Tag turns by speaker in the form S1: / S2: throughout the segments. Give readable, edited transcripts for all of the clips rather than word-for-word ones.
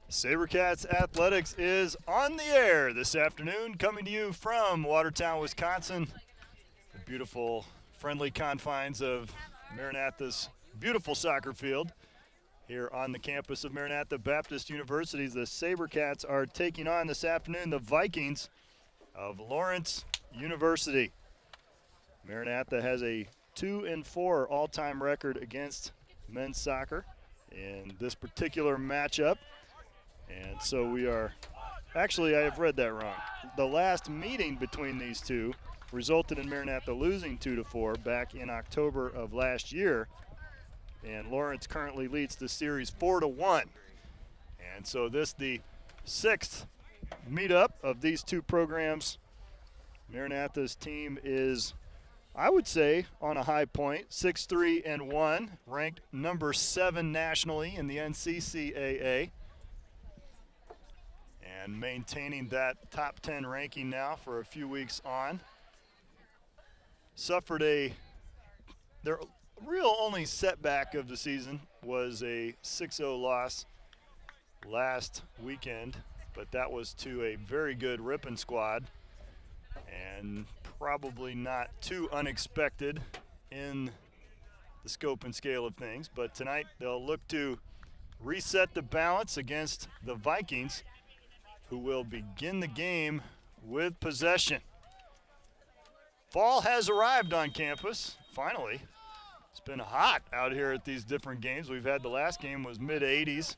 S1: SaberCats Athletics is on the air this afternoon, coming to you from Watertown, Wisconsin. The beautiful, friendly confines of Maranatha's beautiful soccer field. Here on the campus of Maranatha Baptist University, the SaberCats are taking on this afternoon the Vikings of Lawrence University. Maranatha has a 2-4 all-time record against men's soccer in this particular matchup. And so we are, actually I have read that wrong. The last meeting between these two resulted in Maranatha losing 2-4 back in October of last year. And Lawrence currently leads the series 4-1. And so this the sixth meetup of these two programs. Maranatha's team is, I would say, on a high point, 6-3-1, ranked number 7 nationally in the NCCAA. And maintaining that top 10 ranking now for a few weeks on. Suffered their real only setback of the season was a 6-0 loss last weekend, but that was to a very good Ripon squad and probably not too unexpected in the scope and scale of things. But tonight they'll look to reset the balance against the Vikings, who will begin the game with possession. Fall has arrived on campus, finally. It's been hot out here at these different games. We've had the last game was mid-80s,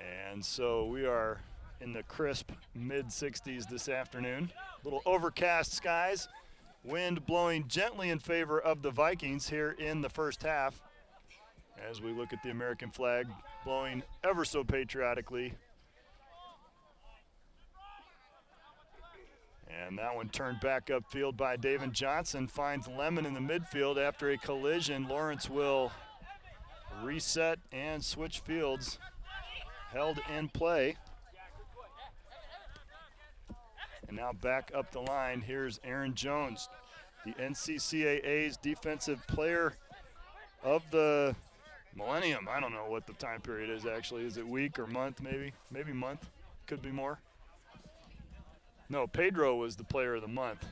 S1: and so we are in the crisp mid-60s this afternoon. Little overcast skies, wind blowing gently in favor of the Vikings here in the first half as we look at the American flag blowing ever so patriotically. And that one turned back upfield by David Johnson, finds Lemon in the midfield. After a collision, Lawrence will reset and switch fields. Held in play. And now back up the line, here's Aaron Jones, the NCCAA's Defensive Player of the Millennium. I don't know what the time period is actually. Is it week or month maybe? Maybe month, could be more. No, Pedro was the player of the month.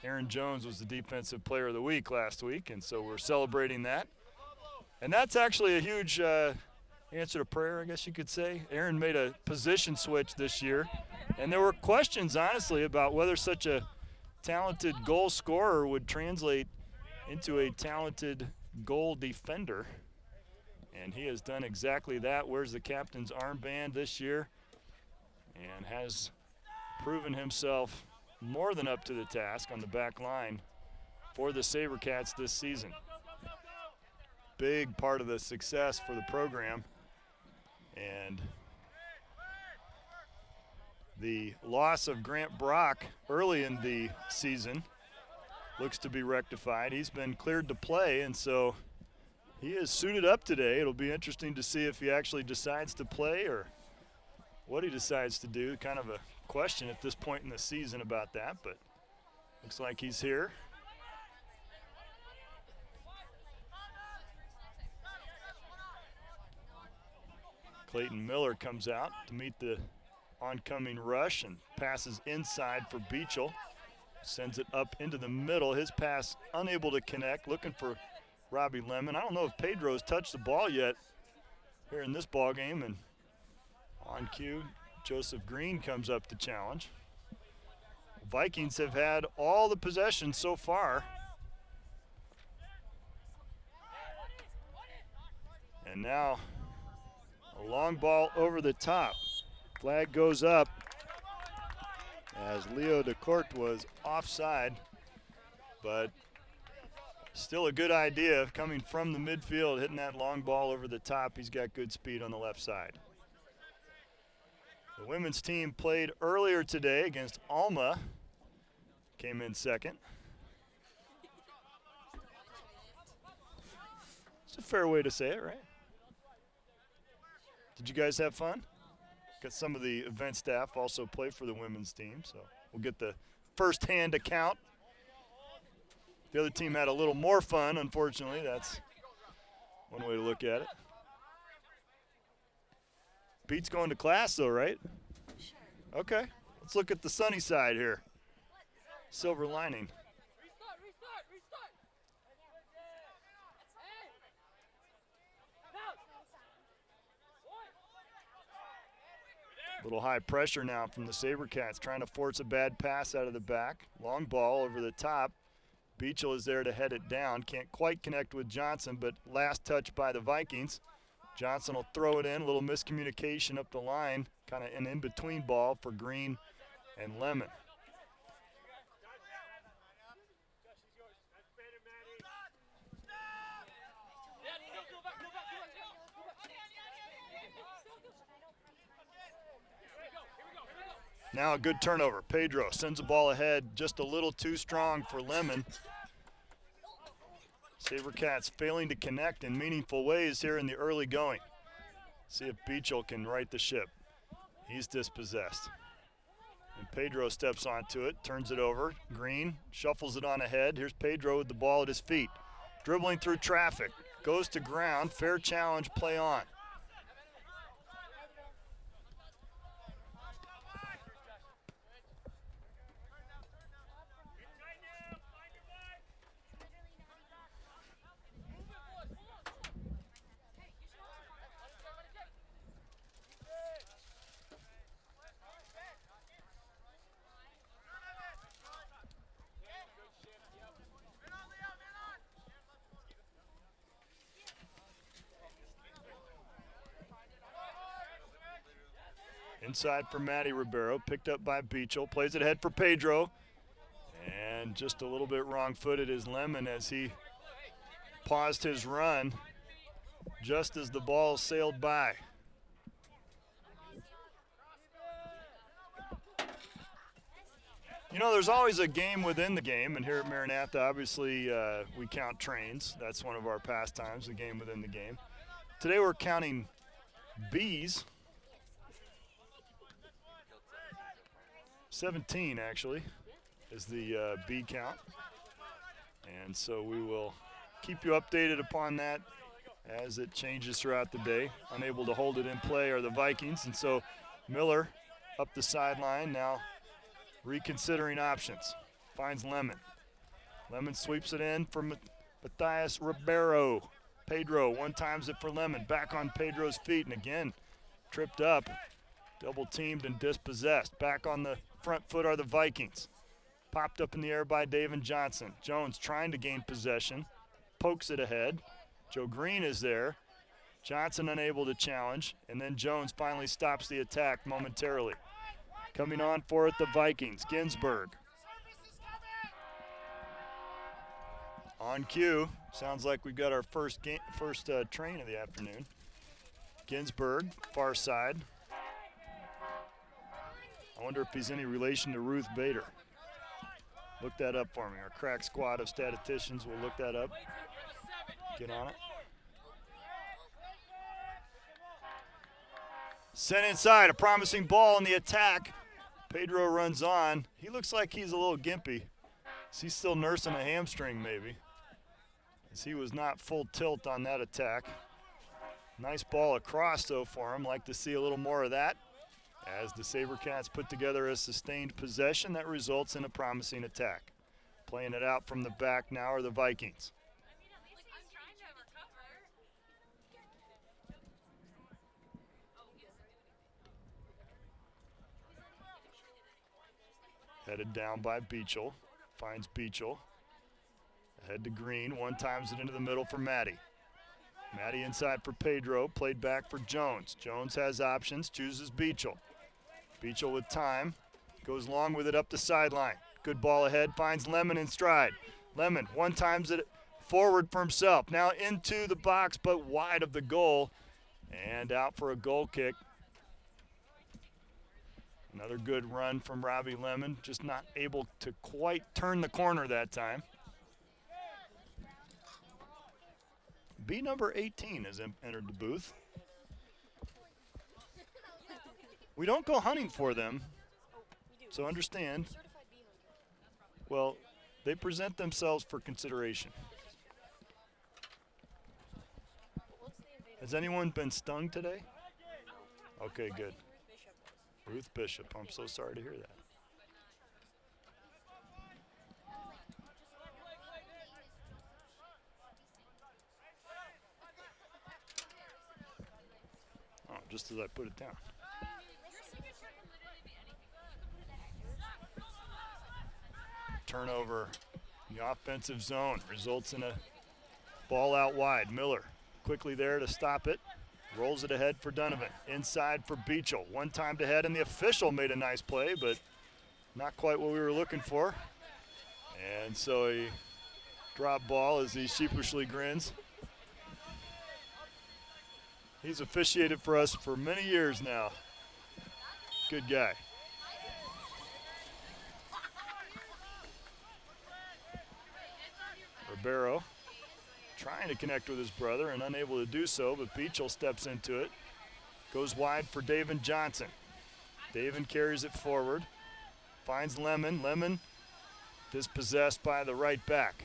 S1: Aaron Jones was the defensive player of the week last week, and so we're celebrating that. And that's actually a huge answer to prayer, I guess you could say. Aaron made a position switch this year, and there were questions, honestly, about whether such a talented goal scorer would translate into a talented goal defender. And he has done exactly that. Wears the captain's armband this year and has proven himself more than up to the task on the back line for the SaberCats this season. Big part of the success for the program, and the loss of Grant Brock early in the season looks to be rectified. He's been cleared to play, and so he is suited up today. It'll be interesting to see if he actually decides to play or what he decides to do. Kind of a question at this point in the season about that, but looks like he's here. Clayton Miller comes out to meet the oncoming rush and passes inside for Beachel. Sends it up into the middle. His pass unable to connect, looking for Robbie Lemon. I don't know if Pedro's touched the ball yet here in this ball game, and on cue, Joseph Green comes up to challenge. Vikings have had all the possession so far. And now a long ball over the top. Flag goes up as Leo DeCourt was offside, but still a good idea coming from the midfield, hitting that long ball over the top. He's got good speed on the left side. The women's team played earlier today against Alma, came in second. It's a fair way to say it, right? Did you guys have fun? Got some of the event staff also play for the women's team, so we'll get the first-hand account. The other team had a little more fun, unfortunately. That's one way to look at it. Pete's going to class though, right? Sure. Okay, let's look at the sunny side here. Silver lining. Little high pressure now from the SaberCats, trying to force a bad pass out of the back. Long ball over the top. Beachel is there to head it down. Can't quite connect with Johnson, but last touch by the Vikings. Johnson will throw it in. A little miscommunication up the line. Kind of an in-between ball for Green and Lemon. Now a good turnover. Pedro sends the ball ahead, just a little too strong for Lemon. SaberCats failing to connect in meaningful ways here in the early going. See if Beachel can right the ship. He's dispossessed. And Pedro steps onto it, turns it over. Green shuffles it on ahead. Here's Pedro with the ball at his feet. Dribbling through traffic. Goes to ground. Fair challenge, play on. Inside for Matty Ribeiro, picked up by Beachel, plays it ahead for Pedro. And just a little bit wrong-footed is Lemon as he paused his run just as the ball sailed by. You know, there's always a game within the game, and here at Maranatha, obviously, we count trains. That's one of our pastimes, the game within the game. Today we're counting bees. 17 actually is the bee count, and so we will keep you updated upon that as it changes throughout the day. Unable to hold it in play are the Vikings, and so Miller up the sideline now reconsidering options. Finds Lemon. Lemon sweeps it in for Matthias Ribeiro. Pedro one-times it for Lemon, back on Pedro's feet, and again tripped up, double teamed and dispossessed. Back on the front foot are the Vikings. Popped up in the air by David Johnson. Jones trying to gain possession, pokes it ahead. Joe Green is there. Johnson unable to challenge, and then Jones finally stops the attack momentarily. Coming on for it, the Vikings. Ginsburg. On cue. Sounds like we've got our first train of the afternoon. Ginsburg, far side. I wonder if he's any relation to Ruth Bader. Look that up for me. Our crack squad of statisticians will look that up. Get on it. Sent inside, a promising ball in the attack. Pedro runs on. He looks like he's a little gimpy. Is he still nursing a hamstring maybe? As he was not full tilt on that attack. Nice ball across though for him. Like to see a little more of that. As the SaberCats put together a sustained possession that results in a promising attack. Playing it out from the back now are the Vikings. Headed down by Beachel. Finds Beachel. Ahead to Green. One-times it into the middle for Matty. Matty inside for Pedro. Played back for Jones. Jones has options. Chooses Beachel. Beachel with time, goes long with it up the sideline. Good ball ahead, finds Lemon in stride. Lemon one-times it forward for himself. Now into the box, but wide of the goal. And out for a goal kick. Another good run from Robbie Lemon, just not able to quite turn the corner that time. B number 18 has entered the booth. We don't go hunting for them, so understand. Well, they present themselves for consideration. Has anyone been stung today? Okay, good. Ruth Bishop. I'm so sorry to hear that. Oh, just as I put it down. Turnover in the offensive zone results in a ball out wide. Miller quickly there to stop it. Rolls it ahead for Donovan. Inside for Beachel. One time to head, and the official made a nice play, but not quite what we were looking for. And so a drop ball as he sheepishly grins. He's officiated for us for many years now. Good guy. Ribeiro trying to connect with his brother and unable to do so, but Beachel steps into it. Goes wide for David Johnson. David carries it forward. Finds Lemon. Lemon dispossessed by the right back.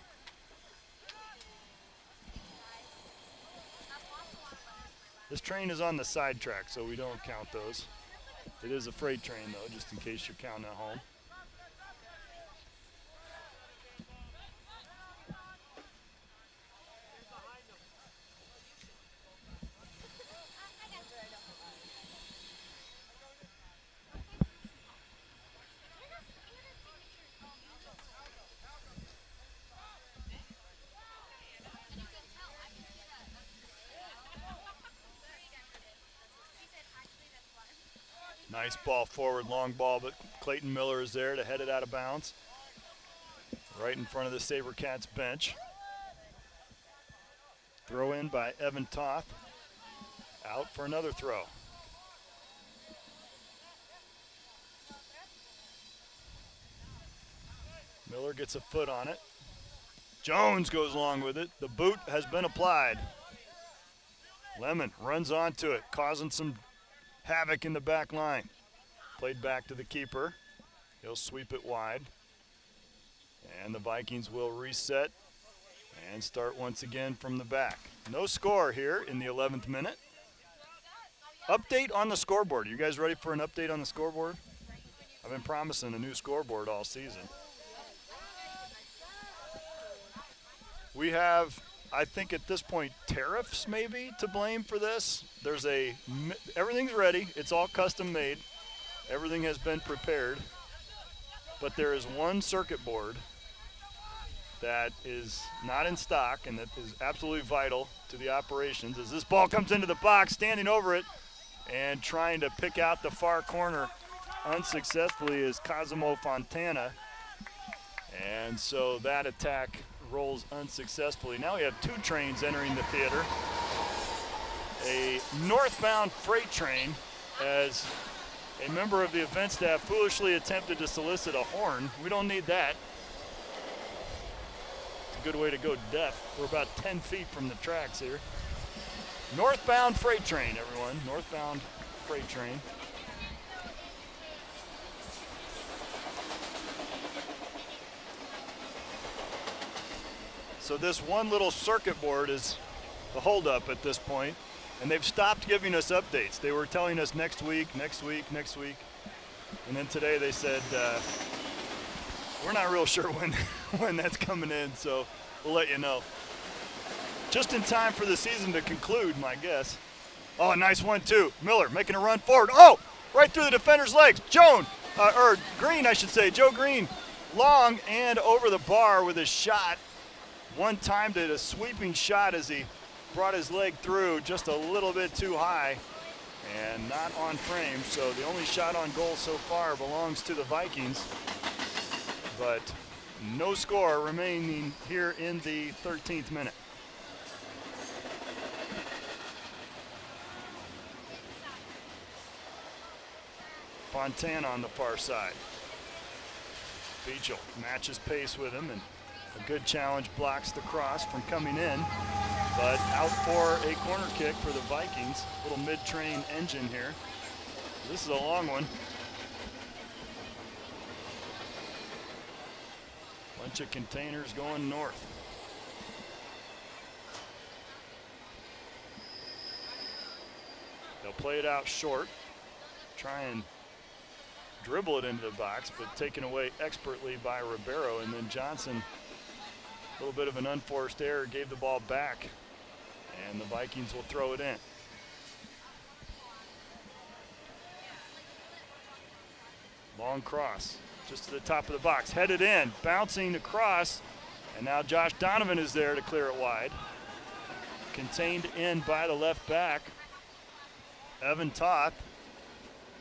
S1: This train is on the side track, so we don't count those. It is a freight train, though, just in case you're counting at home. Nice ball forward, long ball, but Clayton Miller is there to head it out of bounds. Right in front of the SaberCats bench. Throw in by Evan Toth. Out for another throw. Miller gets a foot on it. Jones goes along with it. The boot has been applied. Lemon runs onto it, causing some havoc in the back line. Played back to the keeper. He'll sweep it wide. And the Vikings will reset and start once again from the back. No score here in the 11th minute. Update on the scoreboard. You guys ready for an update on the scoreboard? I've been promising a new scoreboard all season. We have, I think at this point, tariffs maybe to blame for this. Everything's ready. It's all custom made. Everything has been prepared. But there is one circuit board that is not in stock and that is absolutely vital to the operations. As this ball comes into the box, standing over it and trying to pick out the far corner unsuccessfully is Cosimo Fontana. And so that attack rolls unsuccessfully. Now we have two trains entering the theater. A northbound freight train, as a member of the event staff foolishly attempted to solicit a horn. We don't need that. It's a good way to go deaf. We're about 10 feet from the tracks here. Northbound freight train, everyone. Northbound freight train. So this one little circuit board is the holdup at this point, and they've stopped giving us updates. They were telling us next week, and then today they said, we're not real sure when that's coming in, so we'll let you know. Just in time for the season to conclude, my guess. Oh, nice one, too. Miller making a run forward. Oh, right through the defender's legs. Green, I should say. Joe Green, long and over the bar with his shot. One time did a sweeping shot as he brought his leg through just a little bit too high and not on frame. So the only shot on goal so far belongs to the Vikings. But no score remaining here in the 13th minute. Fontana on the far side. Beachel matches pace with him, and a good challenge blocks the cross from coming in, but out for a corner kick for the Vikings. Little mid-train engine here. This is a long one. Bunch of containers going north. They'll play it out short. try and dribble it into the box, but taken away expertly by Ribeiro. And then Johnson, a little bit of an unforced error, gave the ball back, and the Vikings will throw it in. Long cross, just to the top of the box, headed in, bouncing across, and now Josh Donovan is there to clear it wide. Contained in by the left back, Evan Toth,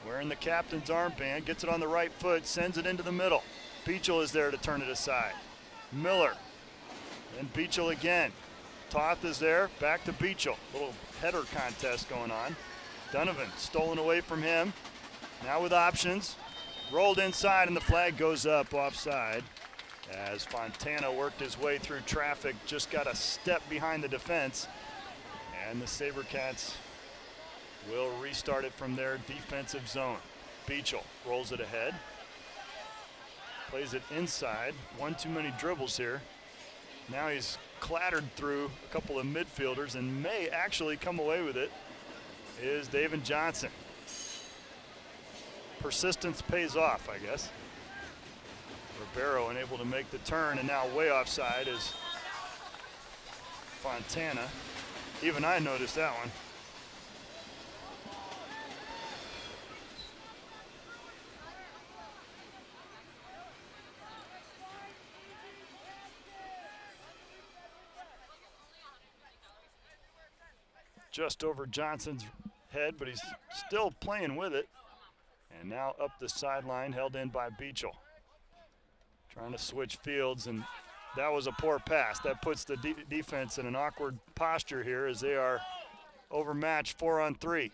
S1: wearing the captain's armband, gets it on the right foot, sends it into the middle. Beachel is there to turn it aside. Miller, then Beachel again. Toth is there, back to Beachel. Little header contest going on. Donovan stolen away from him, now with options. Rolled inside, and the flag goes up offside as Fontana worked his way through traffic, just got a step behind the defense, and the SaberCats will restart it from their defensive zone. Beachel rolls it ahead, plays it inside. One too many dribbles here. Now he's clattered through a couple of midfielders and may actually come away with it, is David Johnson. Persistence pays off, I guess. Ribeiro unable to make the turn, and now way offside is Fontana. Even I noticed that one. Just over Johnson's head, but he's still playing with it. And now up the sideline, held in by Beachel. Trying to switch fields, and that was a poor pass. That puts the defense in an awkward posture here as they are overmatched 4-on-3.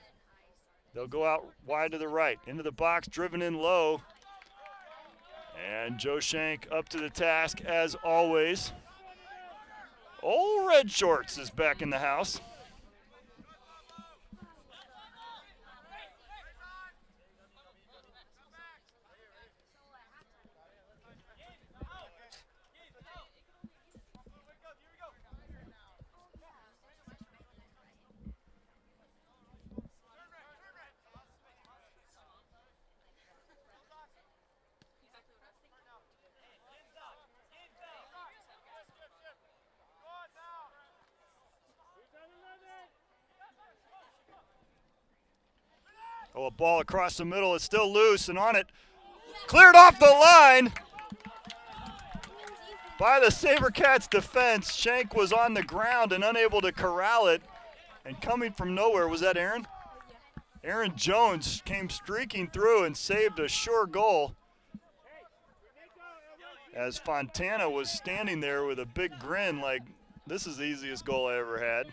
S1: They'll go out wide to the right, into the box, driven in low. And Joe Shank up to the task as always. Old Red Shorts is back in the house. Oh, a ball across the middle. It's still loose, and on it, cleared off the line by the SaberCats defense. Shank was on the ground and unable to corral it. And coming from nowhere, was that Aaron? Aaron Jones came streaking through and saved a sure goal as Fontana was standing there with a big grin like, this is the easiest goal I ever had.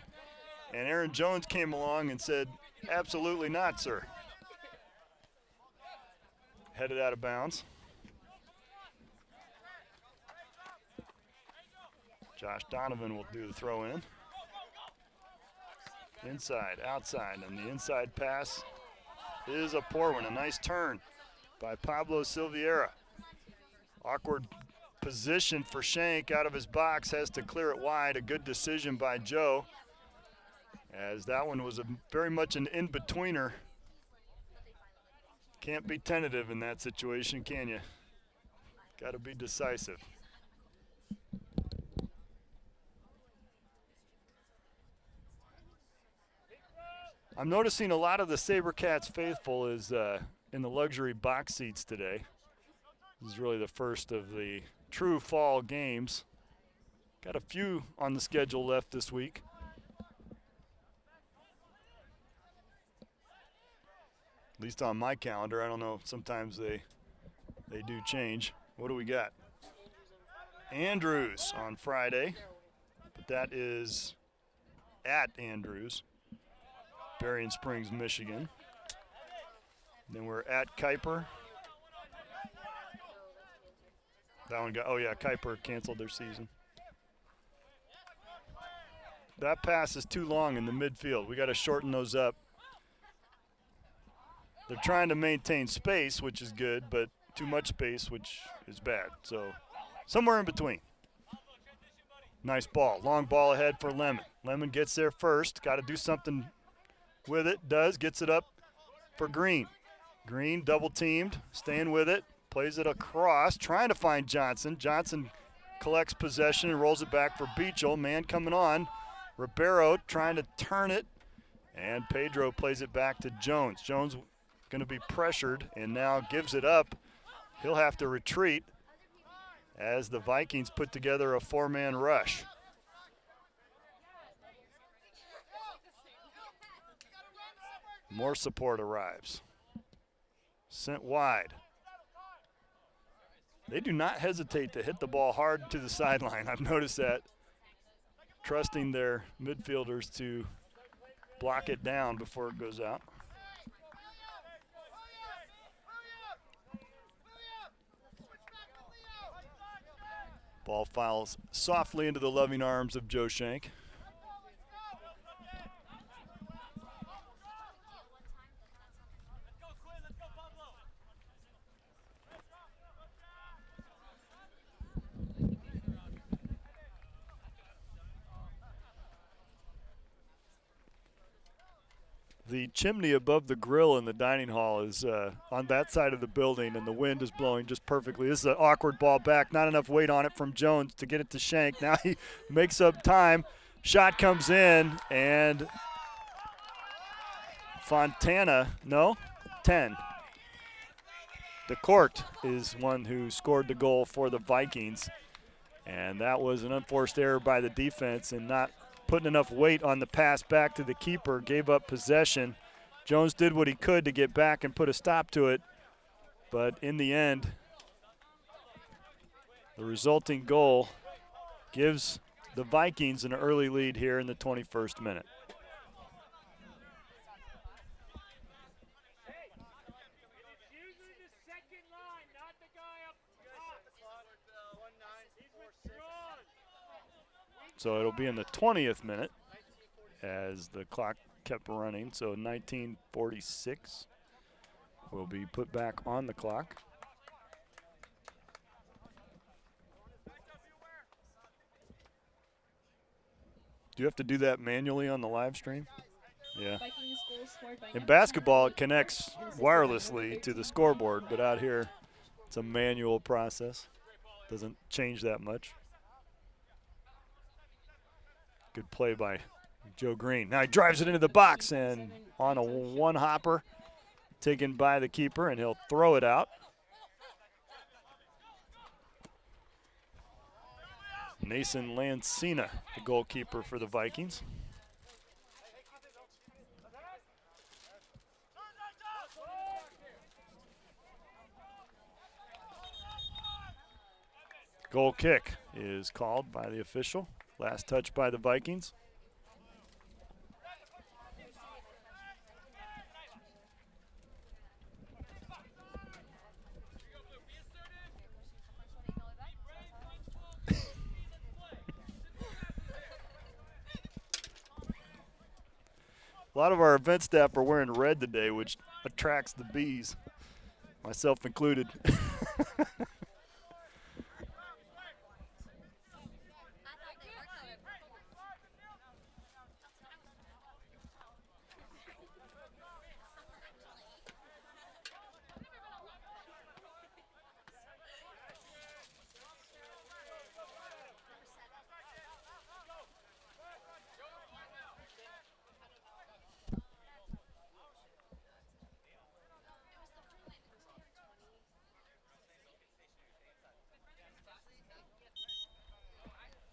S1: And Aaron Jones came along and said, absolutely not, sir. Headed out of bounds. Josh Donovan will do the throw in. Inside, outside, and the inside pass is a poor one. A nice turn by Pablo Silveira. Awkward position for Shank out of his box, has to clear it wide. A good decision by Joe, as that one was very much an in-betweener. Can't be tentative in that situation, can you? Got to be decisive. I'm noticing a lot of the SaberCats faithful is in the luxury box seats today. This is really the first of the true fall games. Got a few on the schedule left this week. At least on my calendar. I don't know, sometimes they do change. What do we got? Andrews on Friday, but that is at Andrews, Berrien Springs, Michigan. Then we're at Kuiper. That one got, oh yeah, Kuiper canceled their season. That pass is too long in the midfield. We got to shorten those up. They're trying to maintain space, which is good, but too much space, which is bad. So somewhere in between. Nice ball. Long ball ahead for Lemon. Lemon gets there first. Got to do something with it. Does. Gets it up for Green. Green double teamed, staying with it, plays it across, trying to find Johnson. Johnson collects possession and rolls it back for Beachel. Man coming on. Ribeiro trying to turn it, and Pedro plays it back to Jones. Jones going to be pressured and now gives it up. He'll have to retreat as the Vikings put together a four-man rush. More support arrives. Sent wide. They do not hesitate to hit the ball hard to the sideline. I've noticed that. Trusting their midfielders to block it down before it goes out. Ball fouls softly into the loving arms of Joe Shank. The chimney above the grill in the dining hall is on that side of the building, and the wind is blowing just perfectly. This is an awkward ball back, not enough weight on it from Jones to get it to Shank. Now he makes up time. Shot comes in, and Fontana, no, 10. DeCourt is one who scored the goal for the Vikings, and that was an unforced error by the defense and not putting enough weight on the pass back to the keeper, gave up possession. Jones did what he could to get back and put a stop to it, but in the end, the resulting goal gives the Vikings an early lead here in the 21st minute. So it'll be in the 20th minute as the clock kept running. So 1946 will be put back on the clock. Do you have to do that manually on the live stream? Yeah. In basketball, it connects wirelessly to the scoreboard, but out here, it's a manual process. Doesn't change that much. Good play by Joe Green. Now he drives it into the box and on a one-hopper taken by the keeper, and he'll throw it out. Nason Lancina, the goalkeeper for the Vikings. Goal kick is called by the official. Last touch by the Vikings. A lot of our event staff are wearing red today, which attracts the bees, myself included.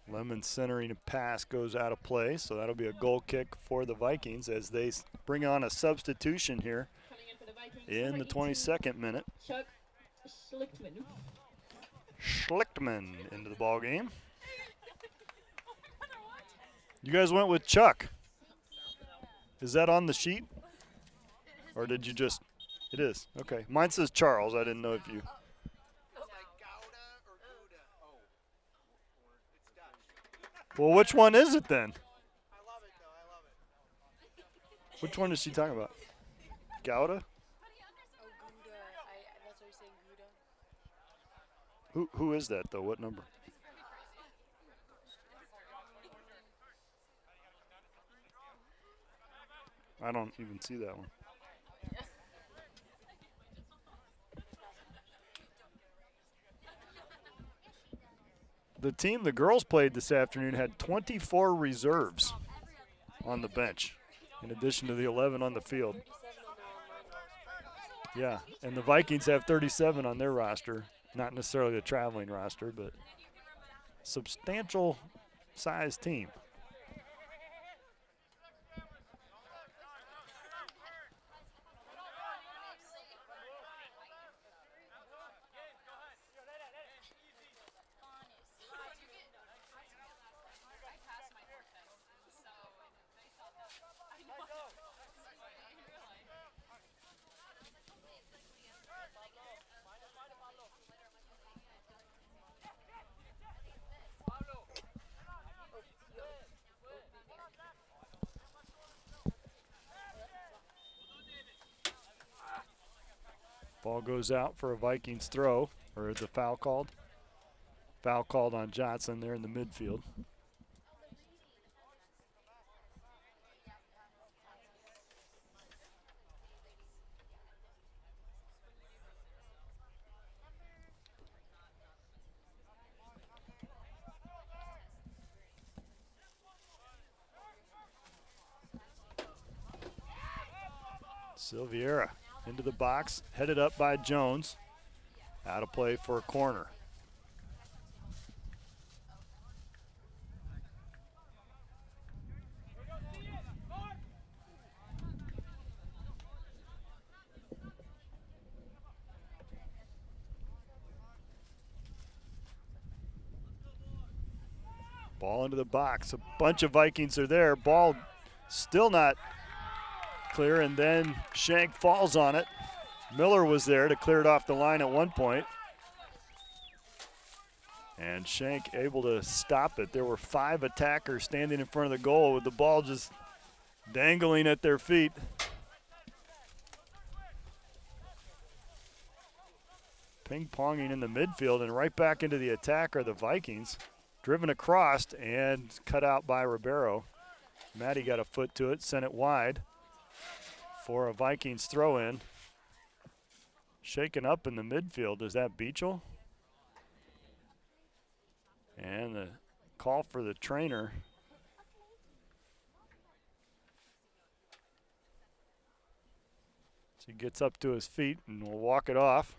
S1: Lemon centering a pass goes out of play, so that'll be a goal kick for the Vikings as they bring on a substitution here in the 22nd minute. Schlichtman into the ball game. You guys went with Chuck. Is that on the sheet? Or did you just, it is, okay. Mine says Charles, I didn't know if you. Well, which one is it then?
S2: I love it, though. I love it.
S1: Which one is she talking about? Gouda?
S3: Oh, Gouda. That's what you're saying, Gouda.
S1: Who is that, though? What number? I don't even see that one. the team the girls played this afternoon had 24 reserves on the bench, in addition to the 11 on the field. Yeah, and the Vikings have 37 on their roster. Not necessarily a traveling roster, but substantial size team. Ball goes out for a Vikings throw, or the foul called. Foul called on Johnson there in the midfield. Silviera into the box, headed up by Jones. Out of play for a corner. Ball into the box. A bunch of Vikings are there. Ball still not clear, and then Shank falls on it. Miller was there to clear it off the line at one point. And Shank able to stop it. There were 5 attackers standing in front of the goal with the ball just dangling at their feet. Ping-ponging in the midfield, and right back into the attack are the Vikings. Driven across and cut out by Ribeiro. Maddie got a foot to it, sent it wide for a Vikings throw-in. Shaken up in the midfield. Is that Beachel? And the call for the trainer. So he gets up to his feet and will walk it off.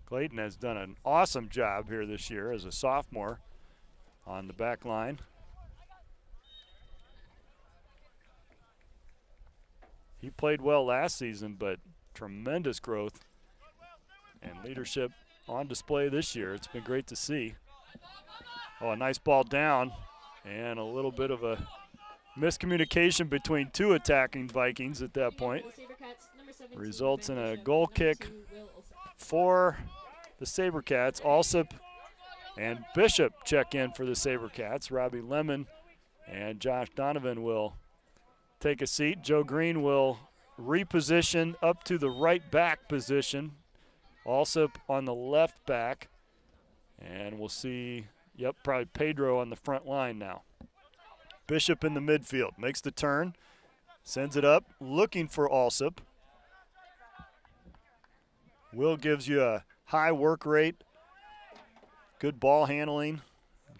S1: Clayton has done an awesome job here this year as a sophomore on the back line. He played well last season, but tremendous growth and leadership on display this year. It's been great to see. Oh, a nice ball down, and a little bit of a miscommunication between 2 attacking Vikings at that point. Results in a goal kick for the SaberCats. Alsop and Bishop check in for the SaberCats. Robbie Lemon and Josh Donovan will take a seat. Joe Green will reposition up to the right back position. Alsop on the left back. And we'll see, yep, probably Pedro on the front line now. Bishop in the midfield, makes the turn, sends it up, looking for Alsop. Will gives you a high work rate, good ball handling,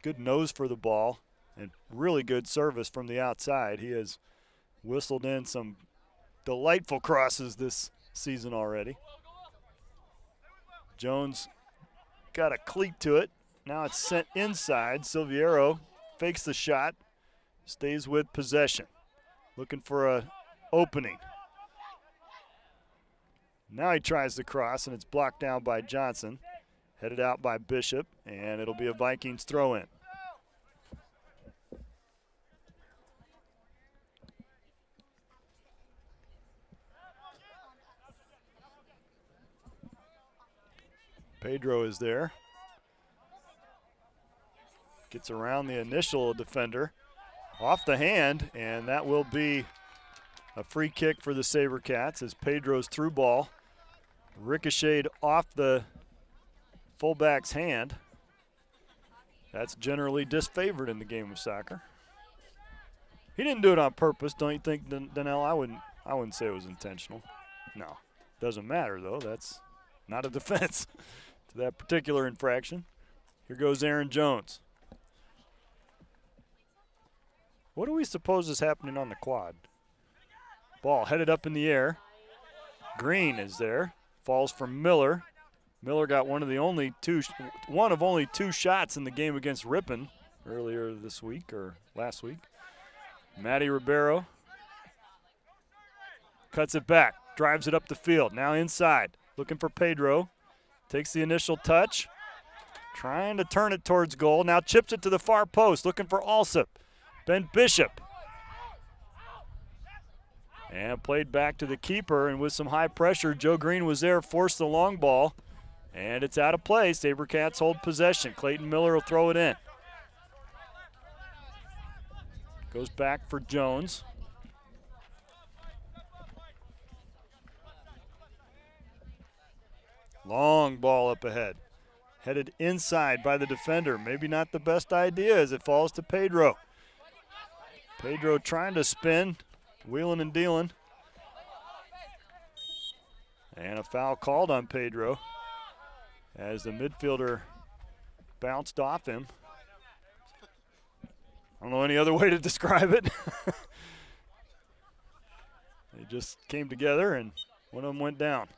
S1: good nose for the ball, and really good service from the outside. He has whistled in some delightful crosses this season already. Jones got a cleat to it. Now it's sent inside. Silviero fakes the shot, stays with possession, looking for a opening. Now he tries the cross, and it's blocked down by Johnson. Headed out by Bishop, and it'll be a Vikings throw-in. Pedro is there. Gets around the initial defender. Off the hand, and that will be a free kick for the SaberCats as Pedro's through ball ricocheted off the fullback's hand. That's generally disfavored in the game of soccer. He didn't do it on purpose, don't you think, Donnell? I wouldn't say it was intentional. No. Doesn't matter, though. That's not a defense to that particular infraction. Here goes Aaron Jones. What do we suppose is happening on the quad? Ball headed up in the air. Green is there. Falls for Miller. Miller got one of only two shots in the game against Ripon earlier this week or last week. Matty Ribeiro cuts it back, drives it up the field. Now inside, looking for Pedro. Takes the initial touch, trying to turn it towards goal. Now chips it to the far post, looking for Alsop. Ben Bishop. And played back to the keeper, and with some high pressure, Joe Green was there, forced the long ball, and it's out of play. SaberCats hold possession. Clayton Miller will throw it in. Goes back for Jones. Long ball up ahead. Headed inside by the defender. Maybe not the best idea as it falls to Pedro. Pedro trying to spin, wheeling and dealing. And a foul called on Pedro as the midfielder bounced off him. I don't know any other way to describe it. They just came together and one of them went down.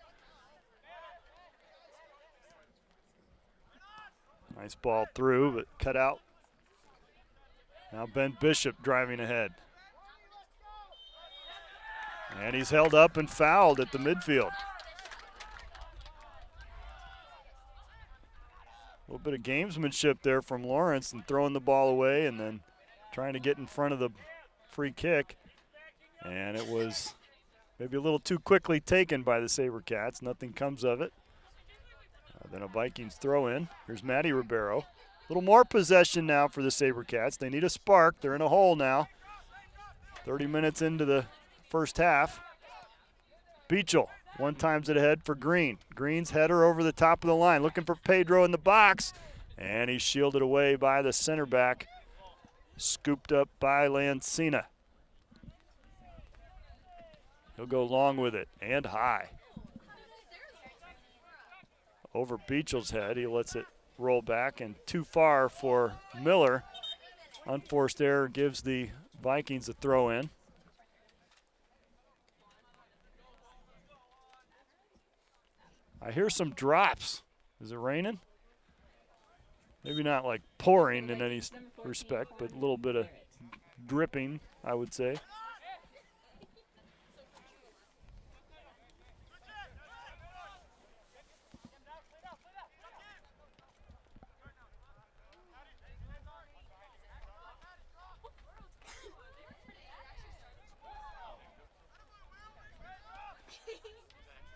S1: Nice ball through, but cut out. Now Ben Bishop driving ahead. And he's held up and fouled at the midfield. A little bit of gamesmanship there from Lawrence and throwing the ball away and then trying to get in front of the free kick. And it was maybe a little too quickly taken by the SaberCats. Nothing comes of it. Then a Vikings throw in. Here's Matty Ribeiro. A little more possession now for the SaberCats. They need a spark. They're in a hole now. 30 minutes into the first half. Beachel one times it ahead for Green. Green's header over the top of the line. Looking for Pedro in the box. And he's shielded away by the center back. Scooped up by Lancina. He'll go long with it and high. Over Beachel's head. He lets it roll back and too far for Miller. Unforced error gives the Vikings a throw in. I hear some drops. Is it raining? Maybe not like pouring in any respect, but a little bit of dripping, I would say.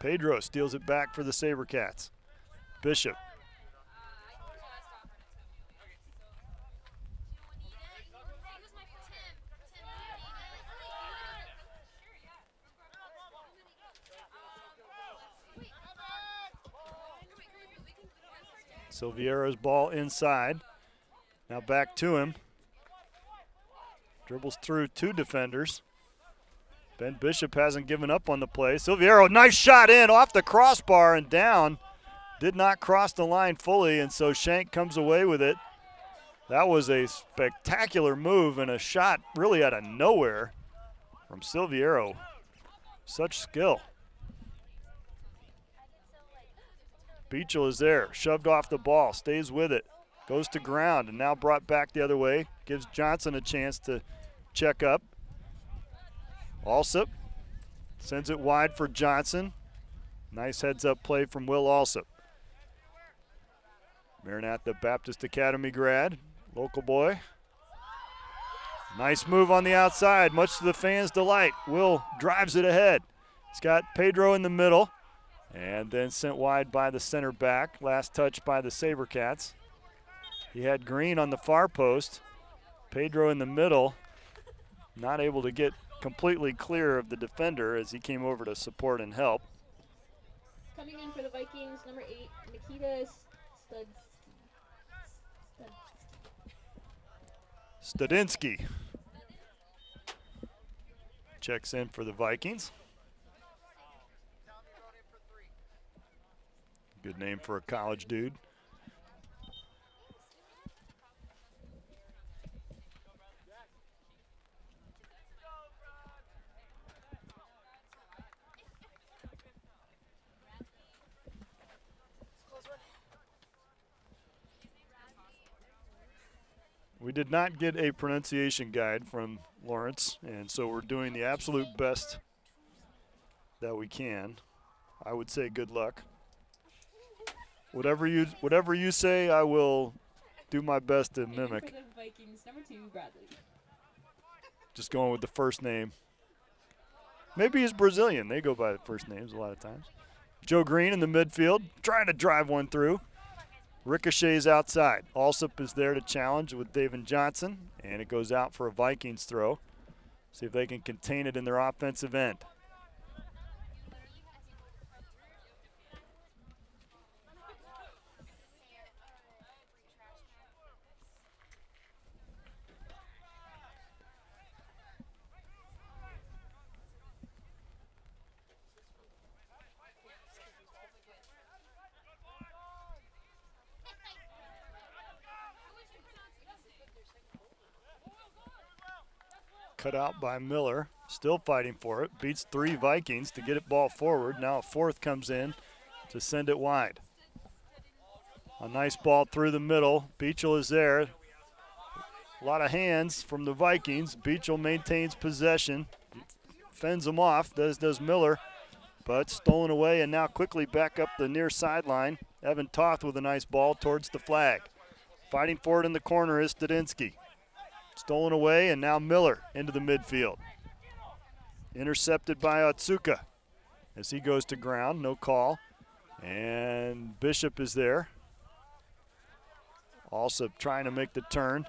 S1: Pedro steals it back for the SaberCats. Bishop. Silviera's ball inside. Now back to him. Dribbles through two defenders. Ben Bishop hasn't given up on the play. Silviero, nice shot in off the crossbar and down. Did not cross the line fully, and so Shank comes away with it. That was a spectacular move and a shot really out of nowhere from Silviero. Such skill. Beachel is there, shoved off the ball, stays with it, goes to ground, and now brought back the other way. Gives Johnson a chance to check up. Alsop sends it wide for Johnson. Nice heads-up play from Will Alsop. Maranatha Baptist Academy grad, local boy. Nice move on the outside, much to the fans' delight. Will drives it ahead. He's got Pedro in the middle, and then sent wide by the center back. Last touch by the SaberCats. He had Green on the far post. Pedro in the middle, not able to get completely clear of the defender as he came over to support and help.
S3: Coming in for the Vikings, number 8, Nikita
S1: Studinsky checks in for the Vikings. Good name for a college dude. We did not get a pronunciation guide from Lawrence, and so we're doing the absolute best that we can. I would say good luck. Whatever you say, I will do my best to mimic.
S3: For the Vikings, number 2, Bradley.
S1: Just going with the first name. Maybe he's Brazilian. They go by the first names a lot of times. Joe Green in the midfield, trying to drive one through. Ricochets outside. Alsop is there to challenge with David Johnson, and it goes out for a Vikings throw. See if they can contain it in their offensive end. Cut out by Miller, still fighting for it. Beats 3 Vikings to get it ball forward. Now a 4th comes in to send it wide. A nice ball through the middle. Beachel is there. A lot of hands from the Vikings. Beachel maintains possession. Fends them off, does Miller. But stolen away and now quickly back up the near sideline. Evan Toth with a nice ball towards the flag. Fighting for it in the corner is Stadinsky. Stolen away, and now Miller into the midfield. Intercepted by Otsuka as he goes to ground, no call. And Bishop is there. Also trying to make the turn.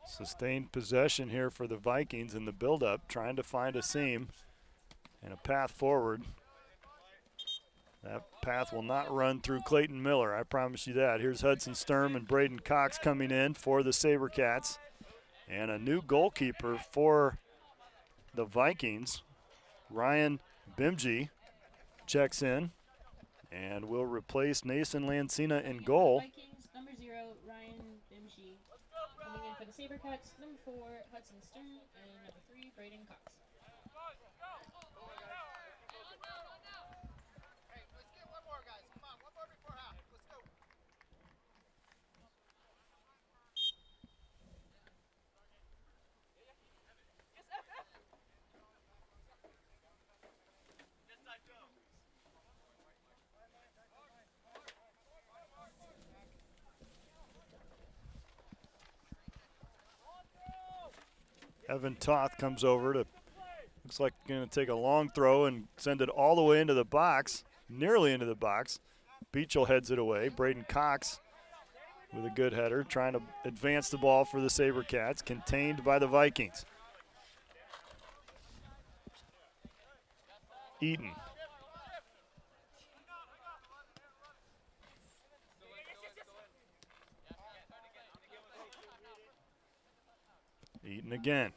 S1: Sustained possession here for the Vikings in the build-up, trying to find a seam and a path forward. That path will not run through Clayton Miller, I promise you that. Here's Hudson Sturm and Braden Cox coming in for the SaberCats. And a new goalkeeper for the Vikings. Ryan Bimji checks in and will replace Nason Lancina in goal.
S3: Vikings, number 0, Ryan Bimji. Coming in for the SaberCats, number 4, Hudson Stern, and number 3, Braden Cox.
S2: Hey, let's get one more, guys. Come on, one more before half. Let's go.
S1: Evan Toth comes over to, looks like going to take a long throw and send it all the way into the box, nearly into the box. Beachel heads it away. Braden Cox with a good header, trying to advance the ball for the SaberCats, contained by the Vikings. Eaton. Eaton again.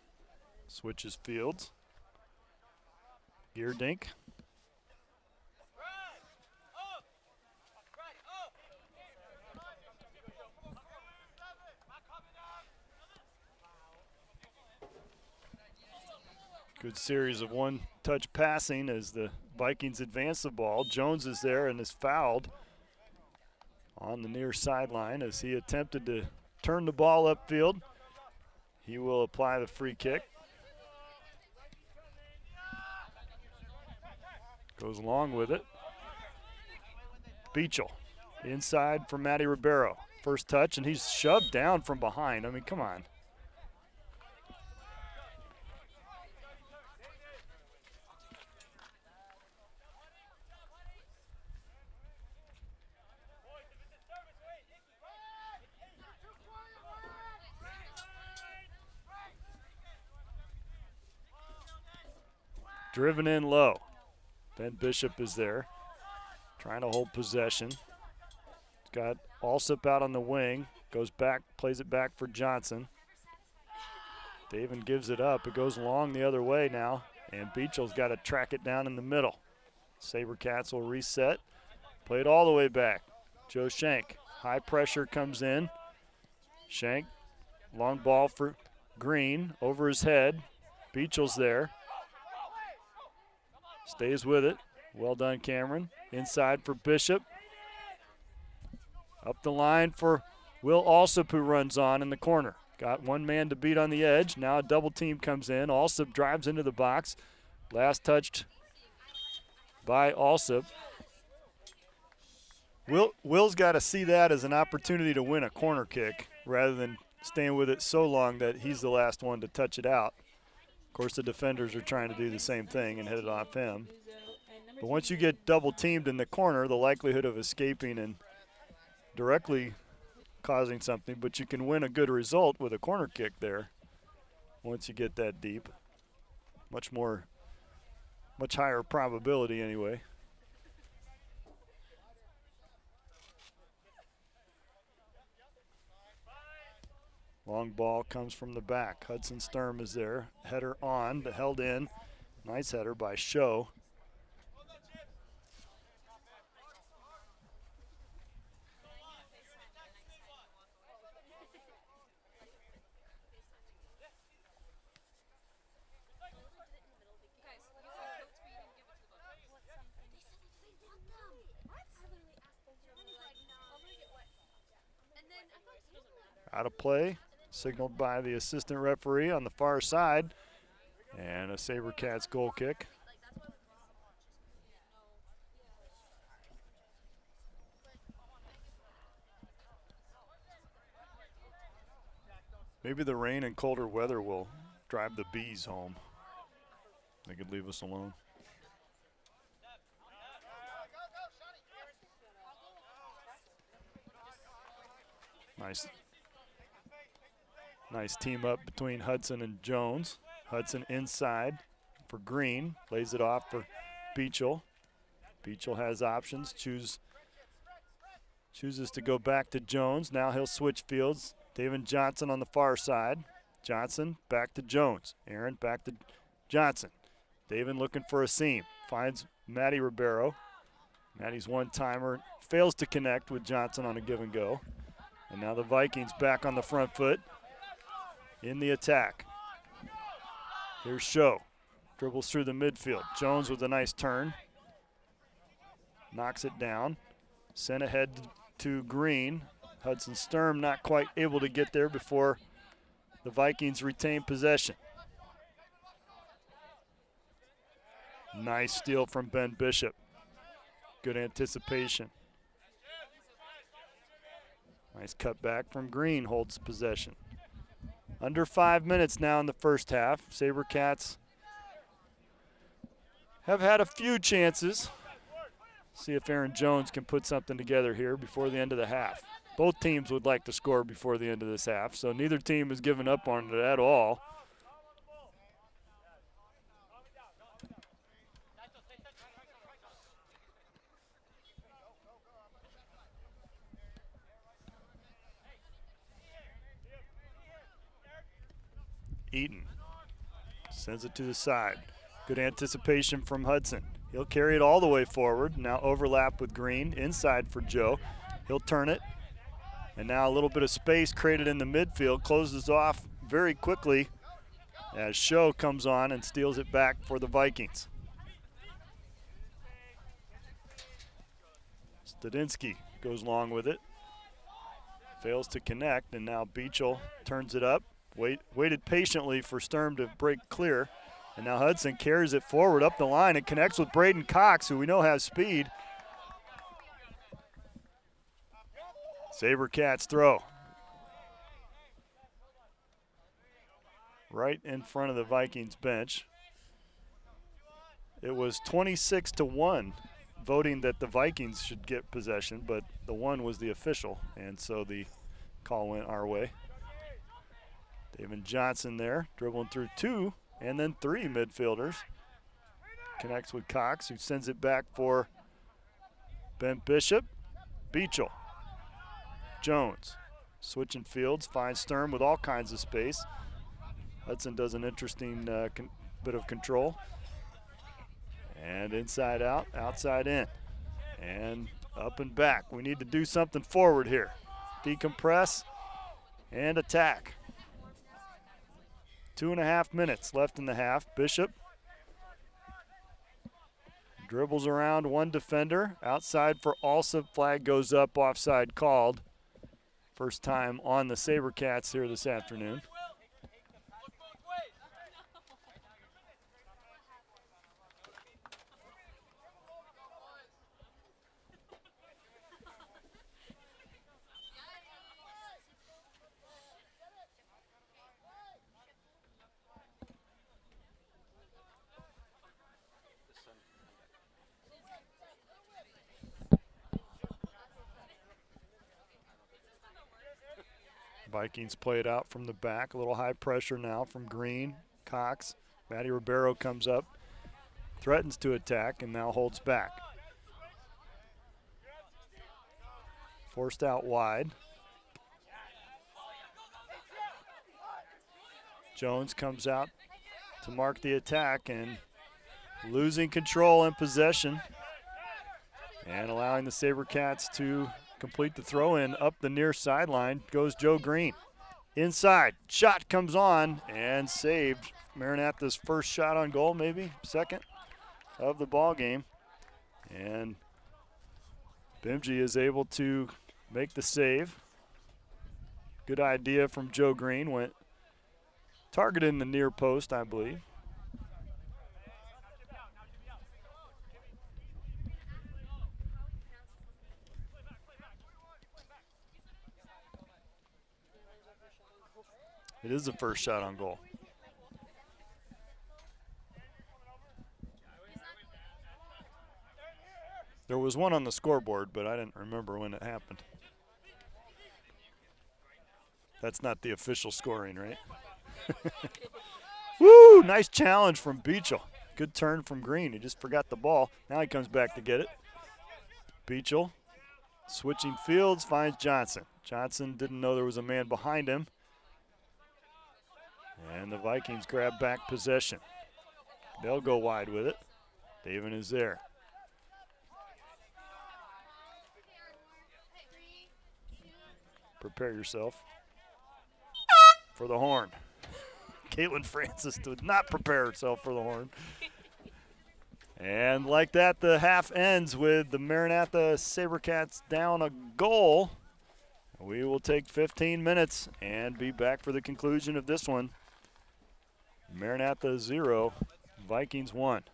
S1: Switches fields. Geerdink. Good series of one-touch passing as the Vikings advance the ball. Jones is there and is fouled on the near sideline as he attempted to turn the ball upfield. He will apply the free kick. Goes along with it. Beachel inside for Matty Ribeiro. First touch, and he's shoved down from behind. I mean, come on. driven in low. Ben Bishop is there, trying to hold possession. Got Alsop out on the wing, goes back, plays it back for Johnson. Daven gives it up. It goes long the other way now, and Beechel's got to track it down in the middle. SaberCats will reset, play it all the way back. Joe Shank, high pressure comes in. Shank, long ball for Green, over his head. Beechel's there. Stays with it. Well done, Cameron. Inside for Bishop. Up the line for Will Alsop, who runs on in the corner. Got one man to beat on the edge. Now a double team comes in. Alsop drives into the box. Last touched by Alsop. Will's got to see that as an opportunity to win a corner kick rather than staying with it so long that he's the last one to touch it out. Of course, the defenders are trying to do the same thing and hit it off him. But once you get double teamed in the corner, the likelihood of escaping and directly causing something, but you can win a good result with a corner kick there once you get that deep. Much higher probability anyway. Long ball comes from the back. Hudson Sturm is there. Header on, but held in. Nice header by Show. Out of play, signaled by the assistant referee on the far side, and a SaberCats goal kick. Maybe the rain and colder weather will drive the bees home. They could leave us alone. Nice team up between Hudson and Jones. Hudson inside for Green, lays it off for Beechel. Beechel has options, chooses to go back to Jones. Now he'll switch fields. David Johnson on the far side. Johnson back to Jones. Aaron back to Johnson. David looking for a seam. Finds Matty Ribeiro. Matty's one-timer fails to connect with Johnson on a give and go. And now the Vikings back on the front foot in the attack. Here's Show. Dribbles through the midfield. Jones with a nice turn. Knocks it down. Sent ahead to Green. Hudson Sturm not quite able to get there before the Vikings retain possession. Nice steal from Ben Bishop. Good anticipation. Nice cutback from Green, holds possession. Under 5 minutes now in the first half. SaberCats have had a few chances. See if Aaron Jones can put something together here before the end of the half. Both teams would like to score before the end of this half, so neither team has given up on it at all. Eaton sends it to the side. Good anticipation from Hudson. He'll carry it all the way forward. Now overlap with Green. Inside for Joe. He'll turn it. And now a little bit of space created in the midfield. Closes off very quickly as Show comes on and steals it back for the Vikings. Stadinsky goes long with it. Fails to connect, and now Beechel turns it up. Waited patiently for Sturm to break clear. And now Hudson carries it forward up the line and connects with Braden Cox, who we know has speed. SaberCats throw. Right in front of the Vikings bench. It was 26-1 voting that the Vikings should get possession, but the one was the official, and so the call went our way. David Johnson there, dribbling through two and then three midfielders. connects with Cox, who sends it back for Ben Bishop. Beachel. Jones. Switching fields, finds Sturm with all kinds of space. Hudson does an interesting bit of control. And inside out, outside in. And up and back. We need to do something forward here. Decompress and attack. 2.5 minutes left in the half. Bishop dribbles around one defender. Outside for Alsop. Flag goes up, offside called. First time on the SaberCats here this afternoon. Vikings play it out from the back. A little high pressure now from Green, Cox. Matty Ribeiro comes up, threatens to attack, and now holds back. Forced out wide. Jones comes out to mark the attack and losing control and possession and allowing the SaberCats to complete the throw-in. Up the near sideline goes Joe Green. Inside, shot comes on and saved. Maranatha's first shot on goal, maybe second of the ball game. And Bimji is able to make the save. Good idea from Joe Green. Went targeted in the near post, I believe. It is the first shot on goal. There was one on the scoreboard, but I didn't remember when it happened. That's not the official scoring, right? Woo! Nice challenge from Beachel. Good turn from Green. He just forgot the ball. Now he comes back to get it. Beachel switching fields, finds Johnson. Johnson didn't know there was a man behind him. And the Vikings grab back possession. They'll go wide with it. Daven is there. Prepare yourself for the horn. Caitlin Francis did not prepare herself for the horn. And like that, the half ends with the Maranatha SaberCats down a goal. We will take 15 minutes and be back for the conclusion of this one. Maranatha 0, Vikings 1.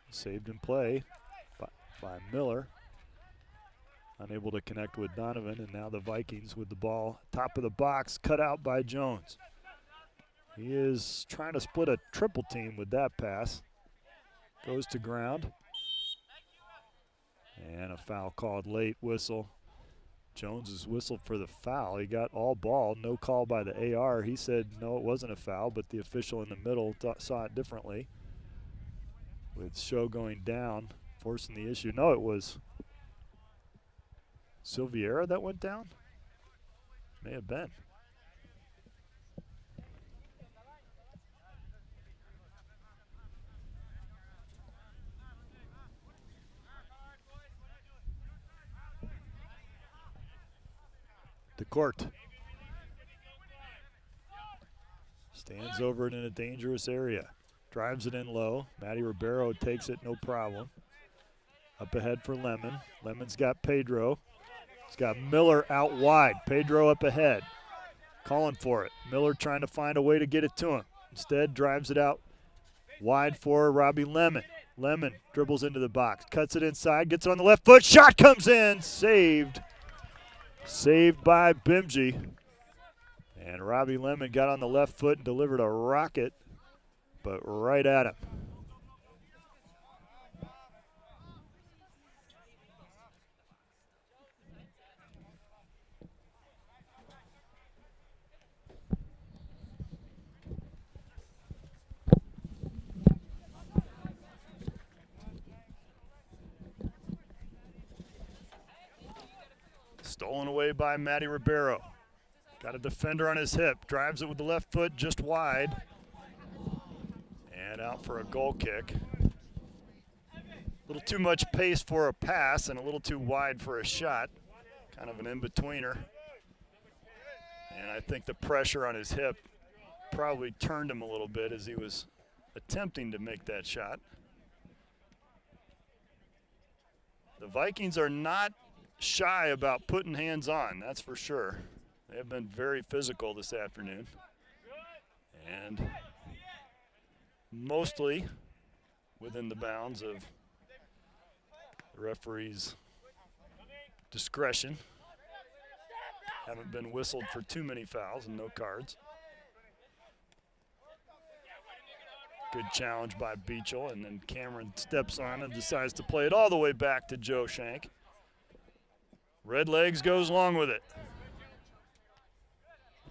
S1: Saved in play by Miller. Unable to connect with Donovan, and now the Vikings with the ball top of the box, cut out by Jones. He is trying to split a triple team with that pass. Goes to ground. And a foul called late, whistle. Jones is whistled for the foul. He got all ball, no call by the AR. He said no, it wasn't a foul, but the official in the middle saw it differently. With show going down, forcing the issue. No, it was Silviera that went down? May have been. DeCourt stands over it in a dangerous area. Drives it in low. Matty Ribeiro takes it, no problem. Up ahead for Lemon. Lemon's got Pedro. He's got Miller out wide. Pedro up ahead. Calling for it. Miller trying to find a way to get it to him. Instead, drives it out wide for Robbie Lemon. Lemon dribbles into the box. Cuts it inside. Gets it on the left foot. Shot comes in. Saved. Saved by Bimji. And Robbie Lemon got on the left foot and delivered a rocket, but right at him. Stolen away by Matty Ribeiro. Got a defender on his hip. Drives it with the left foot just wide. And out for a goal kick. A little too much pace for a pass and a little too wide for a shot. Kind of an in-betweener. And I think the pressure on his hip probably turned him a little bit as he was attempting to make that shot. The Vikings are not shy about putting hands on, that's for sure. They have been very physical this afternoon. And mostly within the bounds of the referee's discretion. Haven't been whistled for too many fouls and no cards. Good challenge by Beachel, and then Cameron steps on and decides to play it all the way back to Joe Shank. Red Legs goes long with it.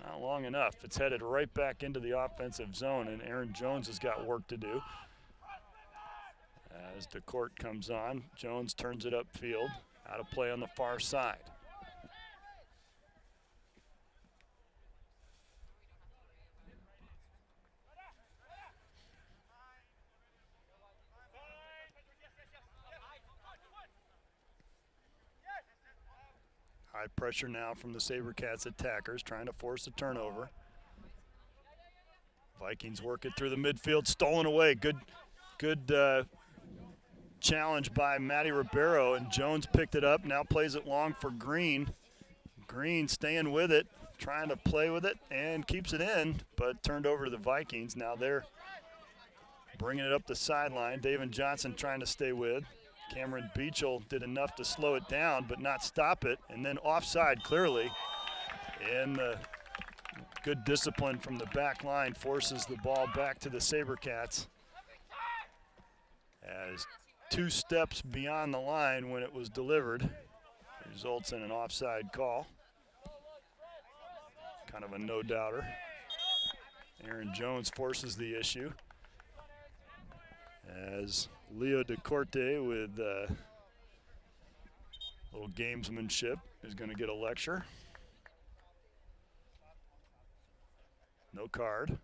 S1: Not long enough. It's headed right back into the offensive zone, and Aaron Jones has got work to do. As DeCourt comes on, Jones turns it upfield. Out of play on the far side. High pressure now from the SaberCats attackers, trying to force a turnover. Vikings work it through the midfield, stolen away. Good challenge by Matty Ribeiro, and Jones picked it up, now plays it long for Green. Green staying with it, trying to play with it, and keeps it in, but turned over to the Vikings. Now they're bringing it up the sideline. David Johnson trying to stay with. Cameron Beachel did enough to slow it down but not stop it, and then offside clearly. And good discipline from the back line forces the ball back to the SaberCats. As 2 steps beyond the line when it was delivered, results in an offside call. Kind of a no-doubter. Aaron Jones forces the issue. As Leo DeCourte with a little gamesmanship is going to get a lecture. No card.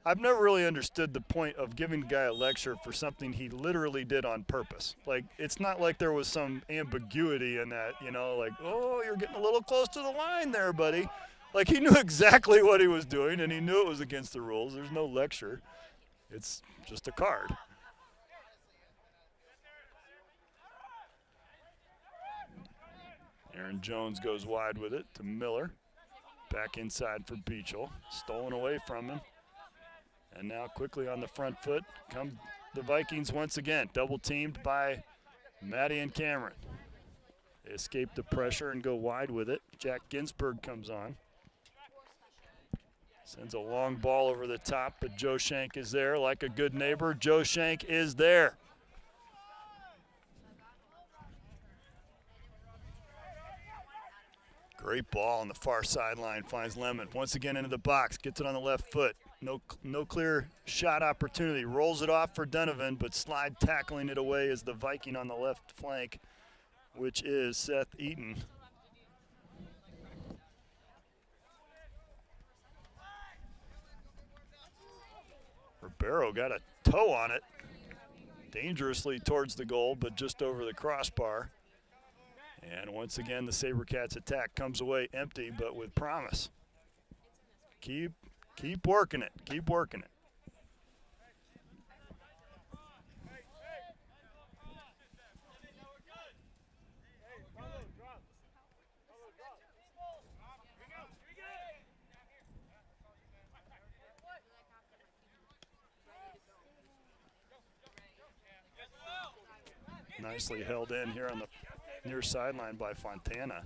S1: I've never really understood the point of giving the guy a lecture for something he literally did on purpose. Like, it's not like there was some ambiguity in that, you know, like, oh, you're getting a little close to the line there, buddy. Like, he knew exactly what he was doing, and he knew it was against the rules. There's no lecture. It's just a card. Aaron Jones goes wide with it to Miller. Back inside for Beachel. Stolen away from him. And now quickly on the front foot the Vikings once again. Double teamed by Maddie and Cameron. They escape the pressure and go wide with it. Jack Ginsburg comes on. Sends a long ball over the top, but Joe Shank is there like a good neighbor. Joe Shank is there. Great ball on the far sideline, finds Lemon. Once again into the box, gets it on the left foot. No clear shot opportunity. Rolls it off for Donovan, but slide tackling it away is the Viking on the left flank, which is Seth Eaton. Ribeiro got a toe on it, dangerously towards the goal, but just over the crossbar. And once again, the SaberCats attack comes away empty, but with promise. Keep working it. Keep working it. Nicely held in here on the near sideline by Fontana.